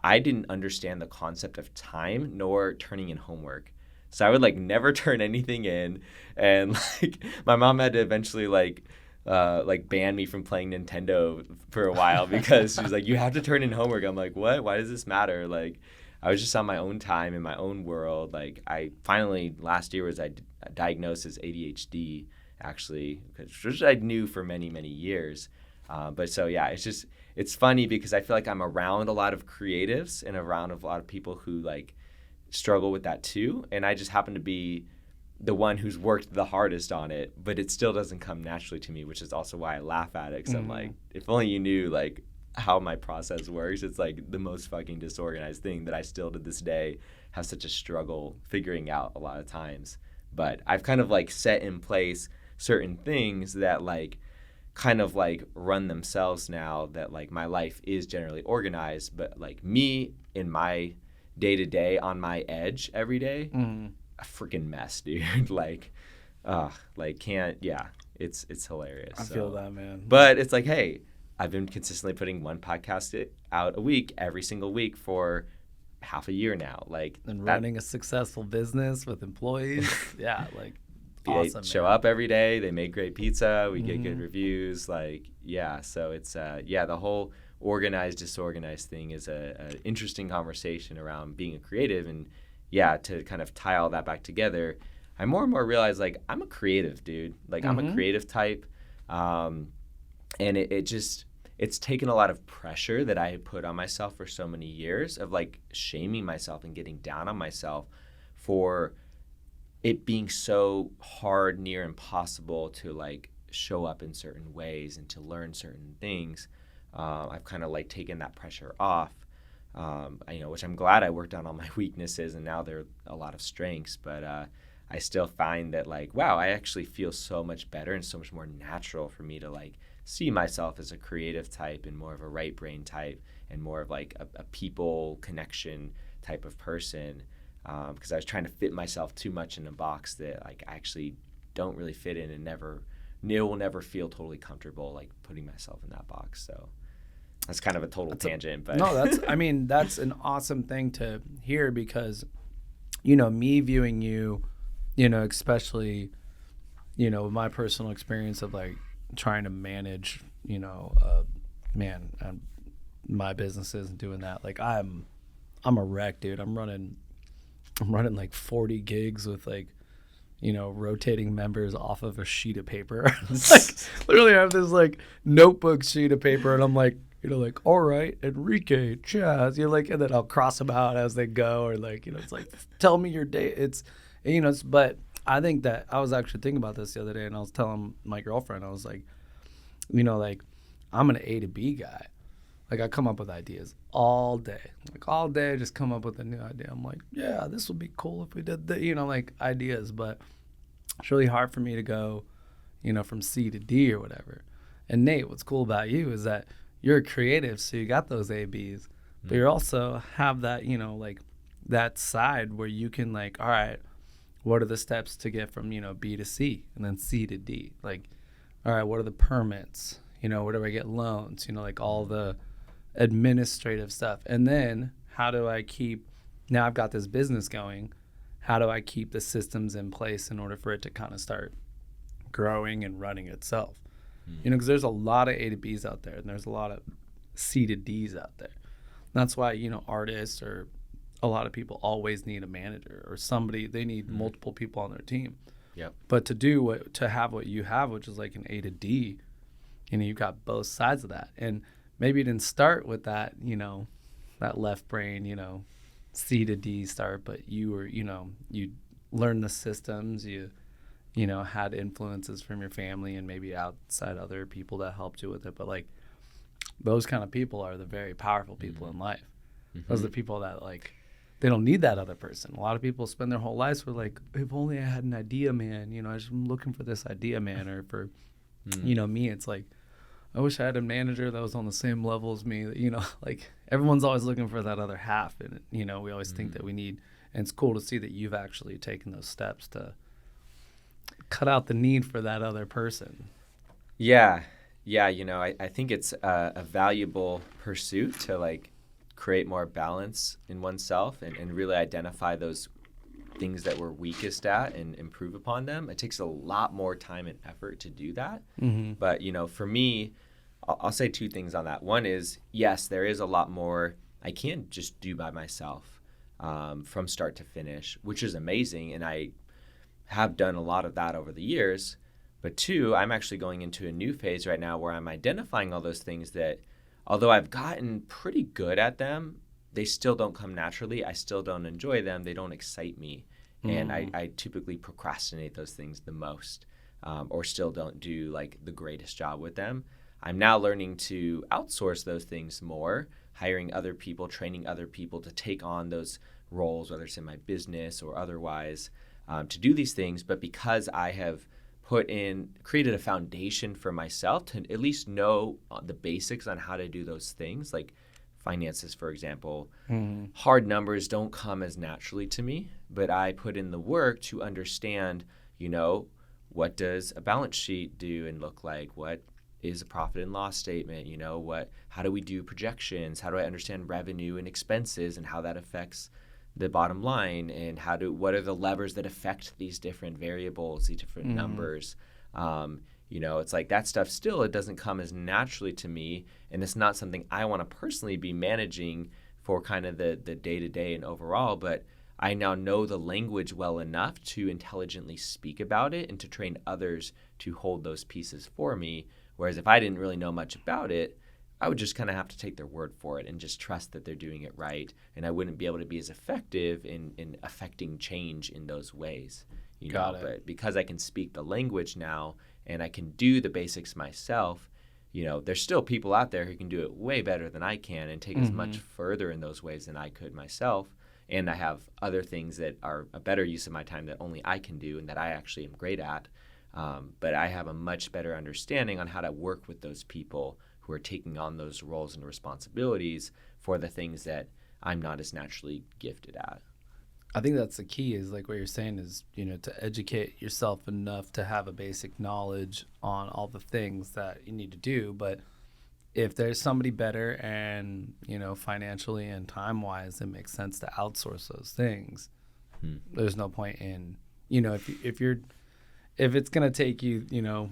I didn't understand the concept of time nor turning in homework. So I would like never turn anything in, and like my mom had to eventually like ban me from playing Nintendo for a while, because she was like, you have to turn in homework. I'm like, what? Why does this matter? Like, I was just on my own time in my own world. Like, I finally last year was diagnosed as ADHD, actually, which I knew for many, many years. But so yeah, it's funny, because I feel like I'm around a lot of creatives and around a lot of people who like struggle with that too, and I just happen to be the one who's worked the hardest on it, but it still doesn't come naturally to me, which is also why I laugh at it, because I'm like, if only you knew like how my process works. It's like the most fucking disorganized thing that I still to this day have such a struggle figuring out a lot of times. But I've kind of like set in place certain things that like kind of like run themselves now, that like my life is generally organized, but like me in my day to day on my edge every day, a freaking mess, dude. It's hilarious. I feel that, man. But it's like, hey, I've been consistently putting one podcast out a week every single week for half a year now. Like, and running a successful business with employees. Yeah, like awesome. They show up every day. They make great pizza. We get good reviews. Like, yeah. So it's the whole organized disorganized thing is a interesting conversation around being a creative. And yeah, to kind of tie all that back together, I more and more realize like I'm a creative dude. Like I'm a creative type, and it's taken a lot of pressure that I had put on myself for so many years of like shaming myself and getting down on myself for it being so hard, near impossible to like show up in certain ways and to learn certain things. I've kind of like taken that pressure off, which I'm glad I worked on all my weaknesses and now they're a lot of strengths. But I still find that like, wow, I actually feel so much better and so much more natural for me to like see myself as a creative type and more of a right brain type and more of like a people connection type of person. Because I was trying to fit myself too much in a box that like I actually don't really fit in and will never feel totally comfortable like putting myself in that box. So that's kind of a total tangent. But no, that's an awesome thing to hear because, me viewing you, especially, my personal experience of like trying to manage, my businesses and doing that. Like I'm a wreck, dude. I'm running like 40 gigs with like, rotating members off of a sheet of paper. Like literally I have this like notebook sheet of paper and I'm like, like, all right, Enrique, Chaz, and then I'll cross them out as they go, or like, it's like, tell me your day. But I think that I was actually thinking about this the other day and I was telling my girlfriend, I was like, like I'm an A to B guy. Like I come up with ideas all day. Like all day I just come up with a new idea. I'm like, yeah, this would be cool if we did that, like ideas. But it's really hard for me to go, from C to D or whatever. And Nate, what's cool about you is that you're a creative, so you got those A, Bs. But you also have that, like that side where you can like, all right, what are the steps to get from, B to C and then C to D? Like, all right, what are the permits? Where do I get loans? Like all the administrative stuff. And then how do I now I've got this business going, how do I keep the systems in place in order for it to kind of start growing and running itself? Because there's a lot of A to Bs out there and there's a lot of C to Ds out there. That's why, artists or a lot of people always need a manager or somebody, they need multiple people on their team. Yep. But to have what you have, which is like an A to D, you've got both sides of that. And maybe you didn't start with that, that left brain, C to D start, but you were, you learned the systems, you had influences from your family and maybe outside other people that helped you with it. But like those kind of people are the very powerful people in life. Those are the people that like, they don't need that other person. A lot of people spend their whole lives with like, if only I had an idea, man, I'm looking for this idea, man. Or for, me, it's like, I wish I had a manager that was on the same level as me. Like everyone's always looking for that other half. And, we always think that we need, and it's cool to see that you've actually taken those steps to cut out the need for that other person. Yeah. I think it's a valuable pursuit to like create more balance in oneself and really identify those things that we're weakest at and improve upon them. It takes a lot more time and effort to do that. But, for me, I'll say two things on that. One is, yes, there is a lot more I can't just do by myself from start to finish, which is amazing. And I have done a lot of that over the years. But two, I'm actually going into a new phase right now where I'm identifying all those things that, although I've gotten pretty good at them, they still don't come naturally. I still don't enjoy them. They don't excite me. And I typically procrastinate those things the most or still don't do like the greatest job with them. I'm now learning to outsource those things more, hiring other people, training other people to take on those roles, whether it's in my business or otherwise, to do these things. But because I have created a foundation for myself to at least know the basics on how to do those things, like finances, for example, hard numbers don't come as naturally to me, but I put in the work to understand, what does a balance sheet do and look like? What is a profit and loss statement? How do we do projections? How do I understand revenue and expenses and how that affects the bottom line? And what are the levers that affect these different variables, these different numbers? It's like that stuff still, it doesn't come as naturally to me. And it's not something I want to personally be managing for kind of the day-to-day and overall, but I now know the language well enough to intelligently speak about it and to train others to hold those pieces for me. Whereas if I didn't really know much about it, I would just kind of have to take their word for it and just trust that they're doing it right. And I wouldn't be able to be as effective in affecting change in those ways. But because I can speak the language now and I can do the basics myself, there's still people out there who can do it way better than I can and take us much further in those ways than I could myself. And I have other things that are a better use of my time that only I can do and that I actually am great at. But I have a much better understanding on how to work with those people who are taking on those roles and responsibilities for the things that I'm not as naturally gifted at. I think that's the key, is like what you're saying is, to educate yourself enough to have a basic knowledge on all the things that you need to do. But if there's somebody better and, financially and time-wise, it makes sense to outsource those things. There's no point in, if it's going to take you,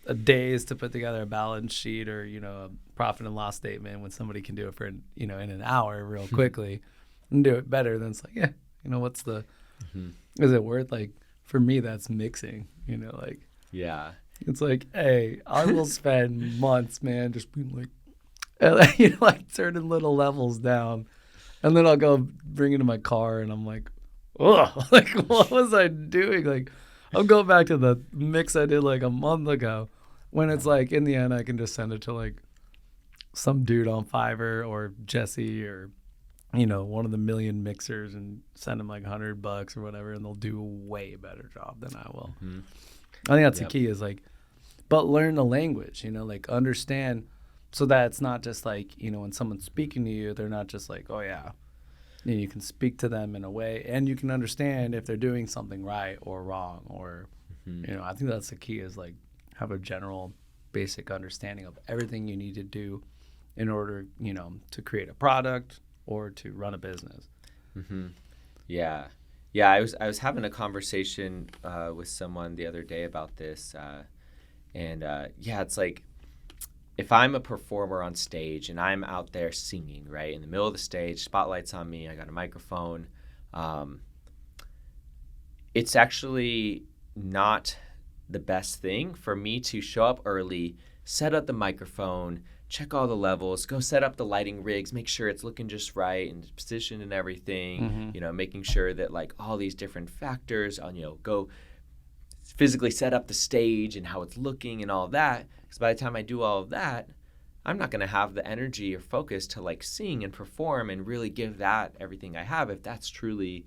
a days to put together a balance sheet or, a profit and loss statement when somebody can do it for, in an hour real quickly and do it better, then it's like, yeah, what's the, is it worth, like, for me, that's mixing, Yeah. It's like, hey, I will spend months, man, just being like turning little levels down. And then I'll go bring it to my car and I'm like, oh, like, what was I doing? Like, I'll go back to the mix I did like a month ago, when it's like, in the end, I can just send it to like some dude on Fiverr or Jesse or, one of the million mixers and send them like $100 or whatever. And they'll do a way better job than I will. I think that's the key, is like, but learn the language, like understand, so that it's not just like, when someone's speaking to you, they're not just like, oh yeah, you can speak to them in a way and you can understand if they're doing something right or wrong, or, I think that's the key, is like have a general basic understanding of everything you need to do in order, to create a product or to run a business. Yeah. Yeah, I was having a conversation with someone the other day about this, it's like, if I'm a performer on stage and I'm out there singing, right, in the middle of the stage, spotlight's on me, I got a microphone, it's actually not the best thing for me to show up early, set up the microphone, check all the levels, go set up the lighting rigs, make sure it's looking just right and positioned and everything, making sure that like all these different factors on, go physically set up the stage and how it's looking and all that. Because by the time I do all of that, I'm not going to have the energy or focus to like sing and perform and really give that everything I have, if that's truly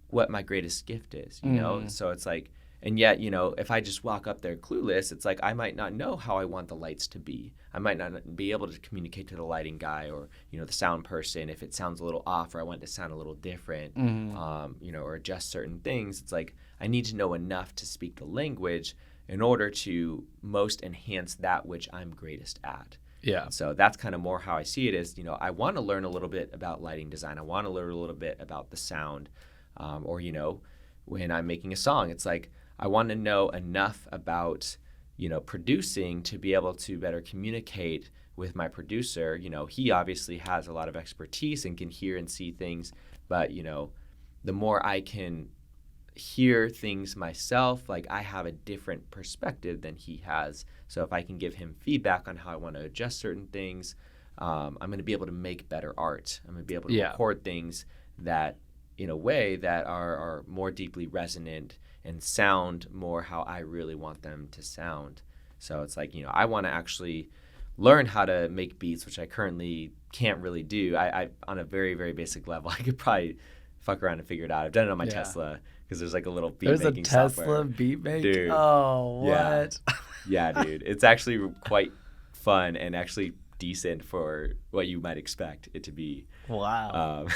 what my greatest gift is, So it's like, and yet, if I just walk up there clueless, it's like I might not know how I want the lights to be. I might not be able to communicate to the lighting guy or, the sound person if it sounds a little off or I want it to sound a little different, or adjust certain things. It's like I need to know enough to speak the language in order to most enhance that which I'm greatest at. Yeah. So that's kind of more how I see it is, I want to learn a little bit about lighting design. I want to learn a little bit about the sound, or, when I'm making a song, it's like I want to know enough about, producing to be able to better communicate with my producer. He obviously has a lot of expertise and can hear and see things, but, the more I can hear things myself, like I have a different perspective than he has. So if I can give him feedback on how I want to adjust certain things, I'm going to be able to make better art. I'm going to be able to record things that in a way that are more deeply resonant and sound more how I really want them to sound. So it's like, I want to actually learn how to make beats, which I currently can't really do. I on a very, very basic level, I could probably fuck around and figure it out. I've done it on my Tesla because there's like a little beat making software. There's a Tesla beat maker? Dude. Oh, what? Yeah, dude. It's actually quite fun and actually decent for what you might expect it to be. Wow.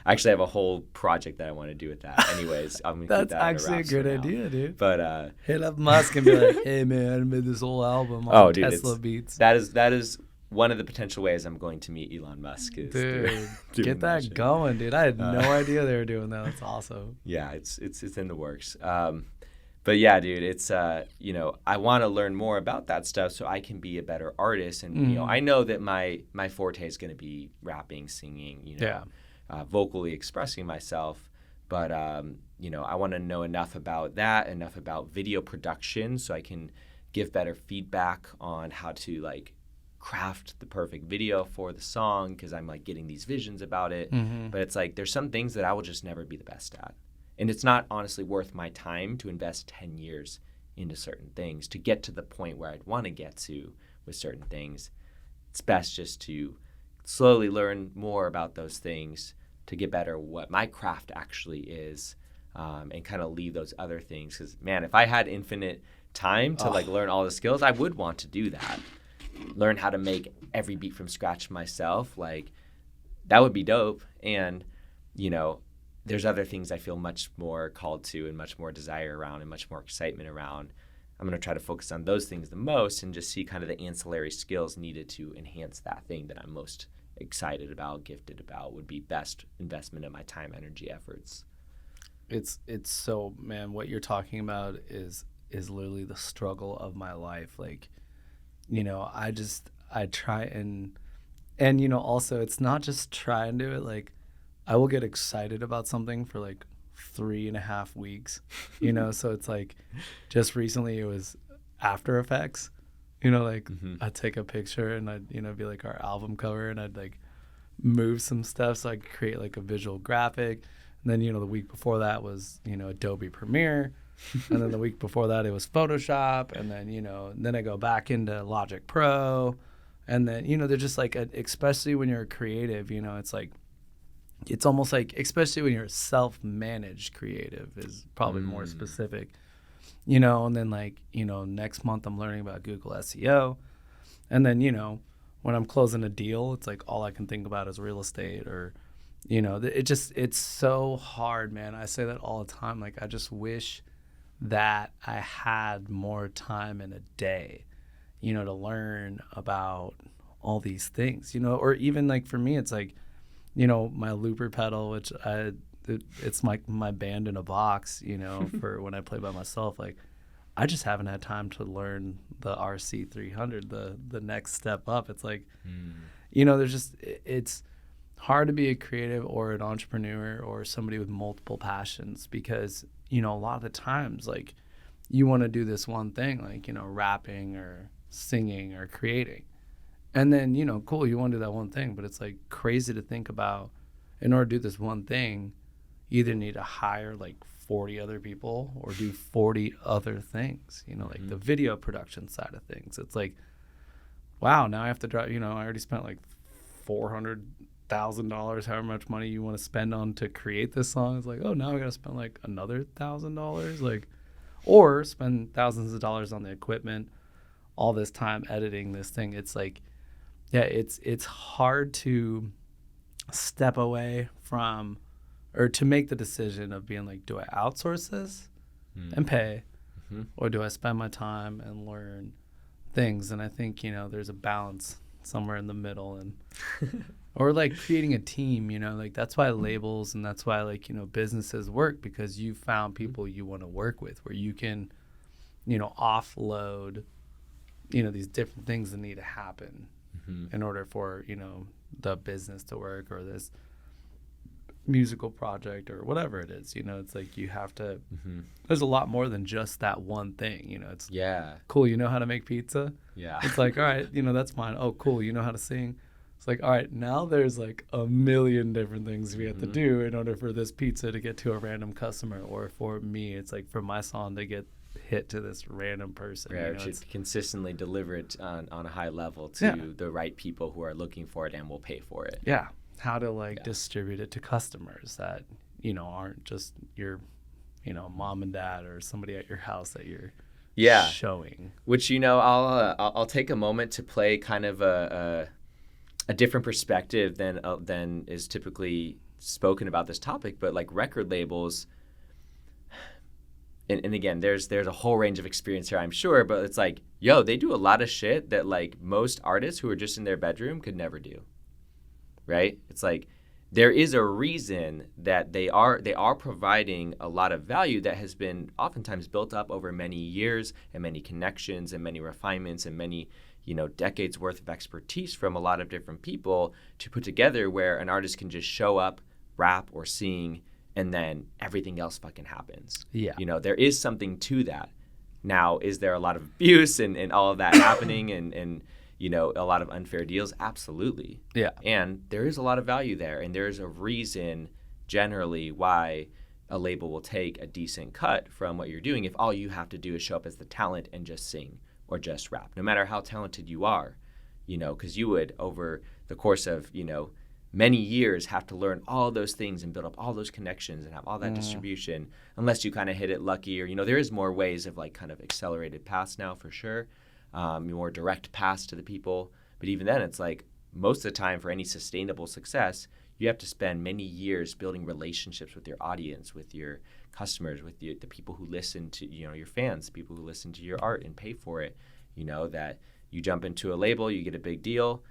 I actually have a whole project that I want to do with that. Anyways, I'm gonna keep that actually a good idea, dude. But hit up Musk and be like, "Hey, man, I made this whole album on Tesla beats." That is one of the potential ways I'm going to meet Elon Musk. Is dude, get that going, dude. I had no idea they were doing that. That's awesome. Yeah, it's in the works. But yeah, dude, it's I want to learn more about that stuff so I can be a better artist. And I know that my forte is going to be rapping, singing, vocally expressing myself. But I want to know enough about that, enough about video production, so I can give better feedback on how to like craft the perfect video for the song, because I'm like getting these visions about it. But it's like there's some things that I will just never be the best at. And it's not honestly worth my time to invest 10 years into certain things to get to the point where I'd want to get to with certain things. It's best just to slowly learn more about those things to get better what my craft actually is, and kind of leave those other things. Because, man, if I had infinite time to like learn all the skills, I would want to do that. Learn how to make every beat from scratch myself. Like, that would be dope. And, there's other things I feel much more called to and much more desire around and much more excitement around. I'm going to try to focus on those things the most and just see kind of the ancillary skills needed to enhance that thing that I'm most excited about, gifted about, would be best investment of my time, energy, efforts. It's so, man, what you're talking about is literally the struggle of my life. Like, I try and also it's not just try and do it. Like, I will get excited about something for like 3.5 weeks, so it's like just recently it was After Effects, I'd take a picture and I'd, be like our album cover, and I'd like move some stuff so I could create like a visual graphic. And then, the week before that was, Adobe Premiere. And then the week before that it was Photoshop. And then, then I go back into Logic Pro. And then, they're just like, especially when you're creative, it's like, it's almost like, especially when you're self-managed creative is probably more specific, and then like, next month I'm learning about Google SEO. And then, when I'm closing a deal, it's like all I can think about is real estate or, it's so hard, man. I say that all the time. Like, I just wish that I had more time in a day, to learn about all these things, or even like for me, it's like, my looper pedal, which it's like my band in a box, for when I play by myself. Like, I just haven't had time to learn the RC300, the next step up. It's like, there's just, it's hard to be a creative or an entrepreneur or somebody with multiple passions because, a lot of the times, like, you want to do this one thing, like, rapping or singing or creating. And then, cool, you want to do that one thing, but it's like crazy to think about in order to do this one thing, you either need to hire like 40 other people or do 40 other things, like the video production side of things. It's like, wow, now I have to drive, I already spent like $400,000, however much money you want to spend on to create this song. It's like, oh, now I got to spend like another $1,000, like, or spend thousands of dollars on the equipment, all this time editing this thing. It's like, yeah, it's hard to step away from or to make the decision of being like, do I outsource this and pay or do I spend my time and learn things? And I think, there's a balance somewhere in the middle and or like creating a team, like that's why labels and that's why like, businesses work because you found people you want to work with where you can, offload, these different things that need to happen in order for, the business to work or this musical project or whatever it is. It's like you have to there's a lot more than just that one thing. It's cool, you know how to make pizza? Yeah. It's like, all right, that's fine. Oh, cool, you know how to sing? It's like, all right, now there's like a million different things we have to do in order for this pizza to get to a random customer, or for me, it's like for my song to get hit to this random person. Right, You know, to consistently deliver it on a high level to the right people who are looking for it and will pay for it. Yeah. How to like distribute it to customers that, you know, aren't just your, you know, mom and dad or somebody at your house that you're showing. Which, you know, I'll take a moment to play kind of a different perspective than is typically spoken about this topic, but like record labels, and again, there's a whole range of experience here, I'm sure, but it's like, yo, they do a lot of shit that like most artists who are just in their bedroom could never do, right? It's like there is a reason that they are providing a lot of value that has been oftentimes built up over many years and many connections and many refinements and many, you know, decades worth of expertise from a lot of different people to put together, where an artist can just show up, rap or sing, and then everything else fucking happens. Yeah. You know, there is something to that. Now, is there a lot of abuse and all of that happening and, you know, a lot of unfair deals? Absolutely. Yeah. And there is a lot of value there. And there's a reason generally why a label will take a decent cut from what you're doing if all you have to do is show up as the talent and just sing or just rap, no matter how talented you are, you know, because you would, over the course of, you know, many years, have to learn all those things and build up all those connections and have all that distribution, unless you kind of hit it lucky, or, you know, there is more ways of like kind of accelerated paths now for sure, more direct paths to the people. But even then, it's like most of the time for any sustainable success, you have to spend many years building relationships with your audience, with your customers, with the people who listen to, you know, your fans, people who listen to your art and pay for it. You know, that you jump into a label, you get a big deal,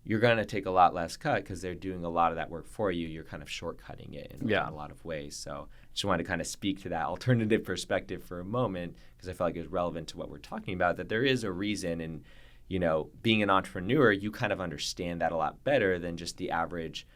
you're going to take a lot less cut because they're doing a lot of that work for you. You're kind of shortcutting it in a lot of ways. So I just wanted to kind of speak to that alternative perspective for a moment, because I felt like it was relevant to what we're talking about, that there is a reason. And, you know, being an entrepreneur, you kind of understand that a lot better than just the average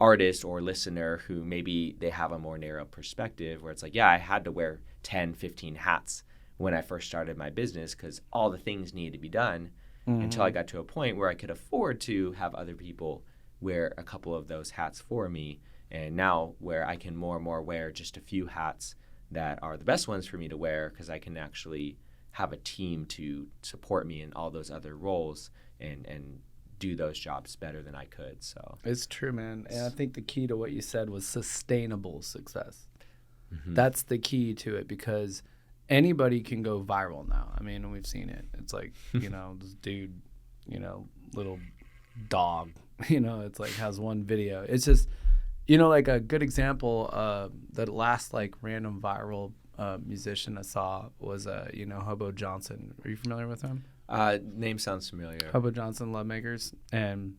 artist or listener who maybe they have a more narrow perspective, where it's like, yeah, I had to wear 10, 15 hats when I first started my business because all the things needed to be done. Until I got to a point where I could afford to have other people wear a couple of those hats for me. And now where I can more and more wear just a few hats that are the best ones for me to wear, because I can actually have a team to support me in all those other roles and do those jobs better than I could. So it's true, man. And I think the key to what you said was sustainable success. That's the key to it, because anybody can go viral now. I mean, we've seen it. It's like, you know, this dude, you know, little dog, you know, it's like has one video. It's just, you know, like a good example, the last like random viral musician I saw was, you know, Hobo Johnson. Are you familiar with him? Name sounds familiar. Hobo Johnson, Lovemakers. And,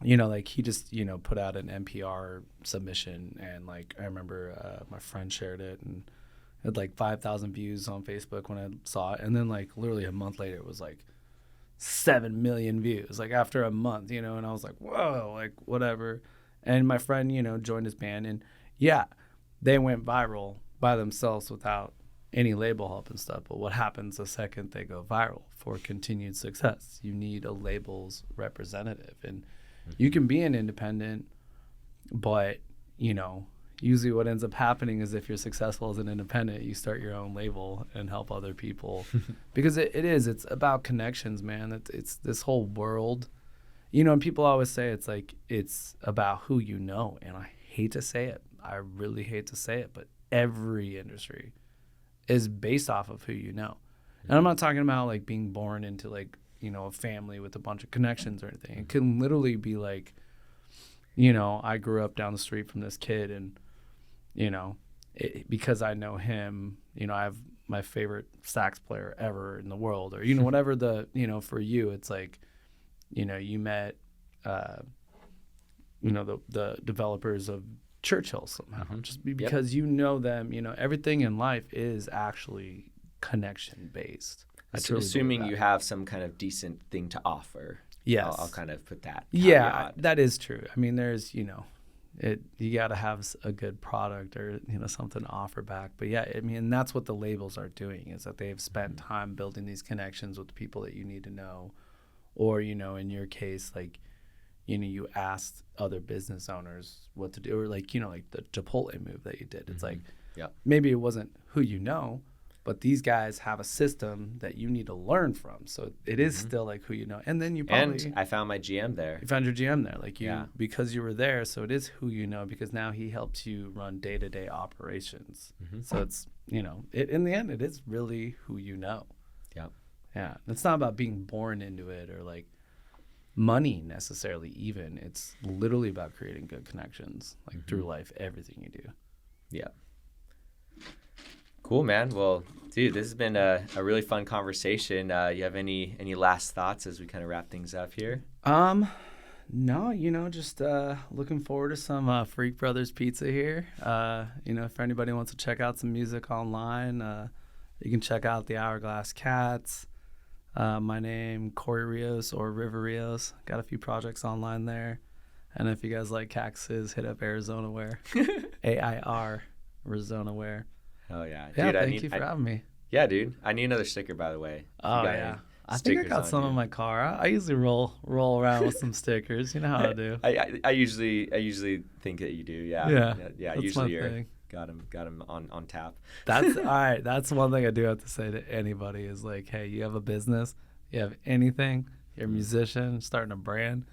you know, like he just, you know, put out an NPR submission, and like I remember my friend shared it and had like 5,000 views on Facebook when I saw it. And then like literally a month later, it was like 7 million views, like after a month, you know, and I was like, whoa, like whatever. And my friend, you know, joined his band, and yeah, they went viral by themselves without any label help and stuff. But what happens the second they go viral for continued success? You need a label's representative. And you can be an independent, but, you know, usually what ends up happening is if you're successful as an independent, you start your own label and help other people. Because it's about connections, man. It's this whole world, you know, and people always say it's like, it's about who you know. And I hate to say it. I really hate to say it, but every industry is based off of who you know. And I'm not talking about like being born into like, you know, a family with a bunch of connections or anything. It can literally be like, you know, I grew up down the street from this kid, and, you know, because I know him, you know, I have my favorite sax player ever in the world, or, you know, whatever the, you know, for you, it's like, you know, you met, you know, the developers of Churchill somehow, just because you know them. You know, everything in life is actually connection based. Assuming you have some kind of decent thing to offer. Yes. I'll kind of put that. Yeah, caveat. that is true. I mean, there's, you know, you got to have a good product or, you know, something to offer back. But yeah, I mean, that's what the labels are doing, is that they've spent time building these connections with the people that you need to know. Or, you know, in your case, like, you know, you asked other business owners what to do, or like, you know, like the Chipotle move that you did. It's like, maybe it wasn't who you know, But these guys have a system that you need to learn from. So it is still like who you know. And then you probably... And I found my GM there. You found your GM there. Like because you were there. So it is who you know, because now he helps you run day-to-day operations. So it's, in the end, it is really who you know. Yep. Yeah. It's not about being born into it or like money necessarily even. It's literally about creating good connections, like through life, everything you do. Yeah. Cool, man. Well, dude, this has been a really fun conversation. You have any last thoughts as we kind of wrap things up here? No, just looking forward to some Freak Brothers pizza here. If anybody wants to check out some music online, you can check out the Hourglass Cats. My name, Cori Rios or River Rios. Got a few projects online there. And if you guys like cactuses, hit up Arizona Wear. AIR, Arizona Wear. Oh, yeah. Yeah, Dude, thank you for having me. Yeah, dude. I need another sticker, by the way. Oh, yeah. I think I got some in my car. I usually roll around with some stickers. You know how I do. I usually think that you do. Yeah. Yeah. Usually you're got him on tap. That's all right. That's one thing I do have to say to anybody is like, hey, you have a business, you have anything, you're a musician, starting a brand,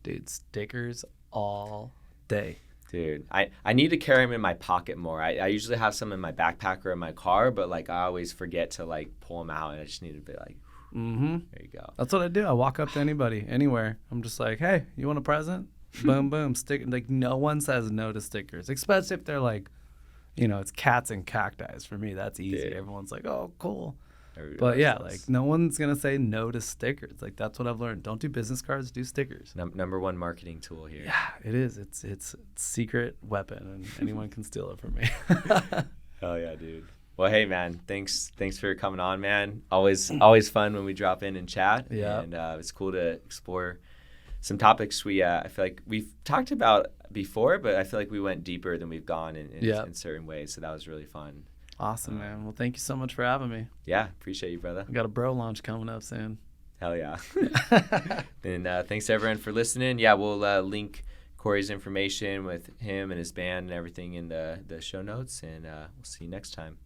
dude, stickers all day. Dude, I need to carry them in my pocket more. I usually have some in my backpack or in my car, but like I always forget to like pull them out, and I just need to be like, there you go. That's what I do. I walk up to anybody, anywhere. I'm just like, hey, you want a present? Boom, boom, stick. Like no one says no to stickers, especially if they're like, it's cats and cacti. For me, that's easy. Dude. Everyone's like, oh, cool. But yeah, like no one's gonna say no to stickers. Like that's what I've learned. Don't do business cards, do stickers. Number one marketing tool here. Yeah, it is. It's a secret weapon, and anyone can steal it from me. Hell yeah, dude. Well, hey man, thanks for coming on, man. Always fun when we drop in and chat. Yeah, and it's cool to explore some topics I feel like we've talked about before, but I feel like we went deeper than we've gone in certain ways. So that was really fun. Awesome, man. Well, thank you so much for having me. Yeah, appreciate you, brother. We got a bro launch coming up soon. Hell yeah. And thanks to everyone for listening. Yeah, we'll link Cori's information with him and his band and everything in the show notes, and we'll see you next time.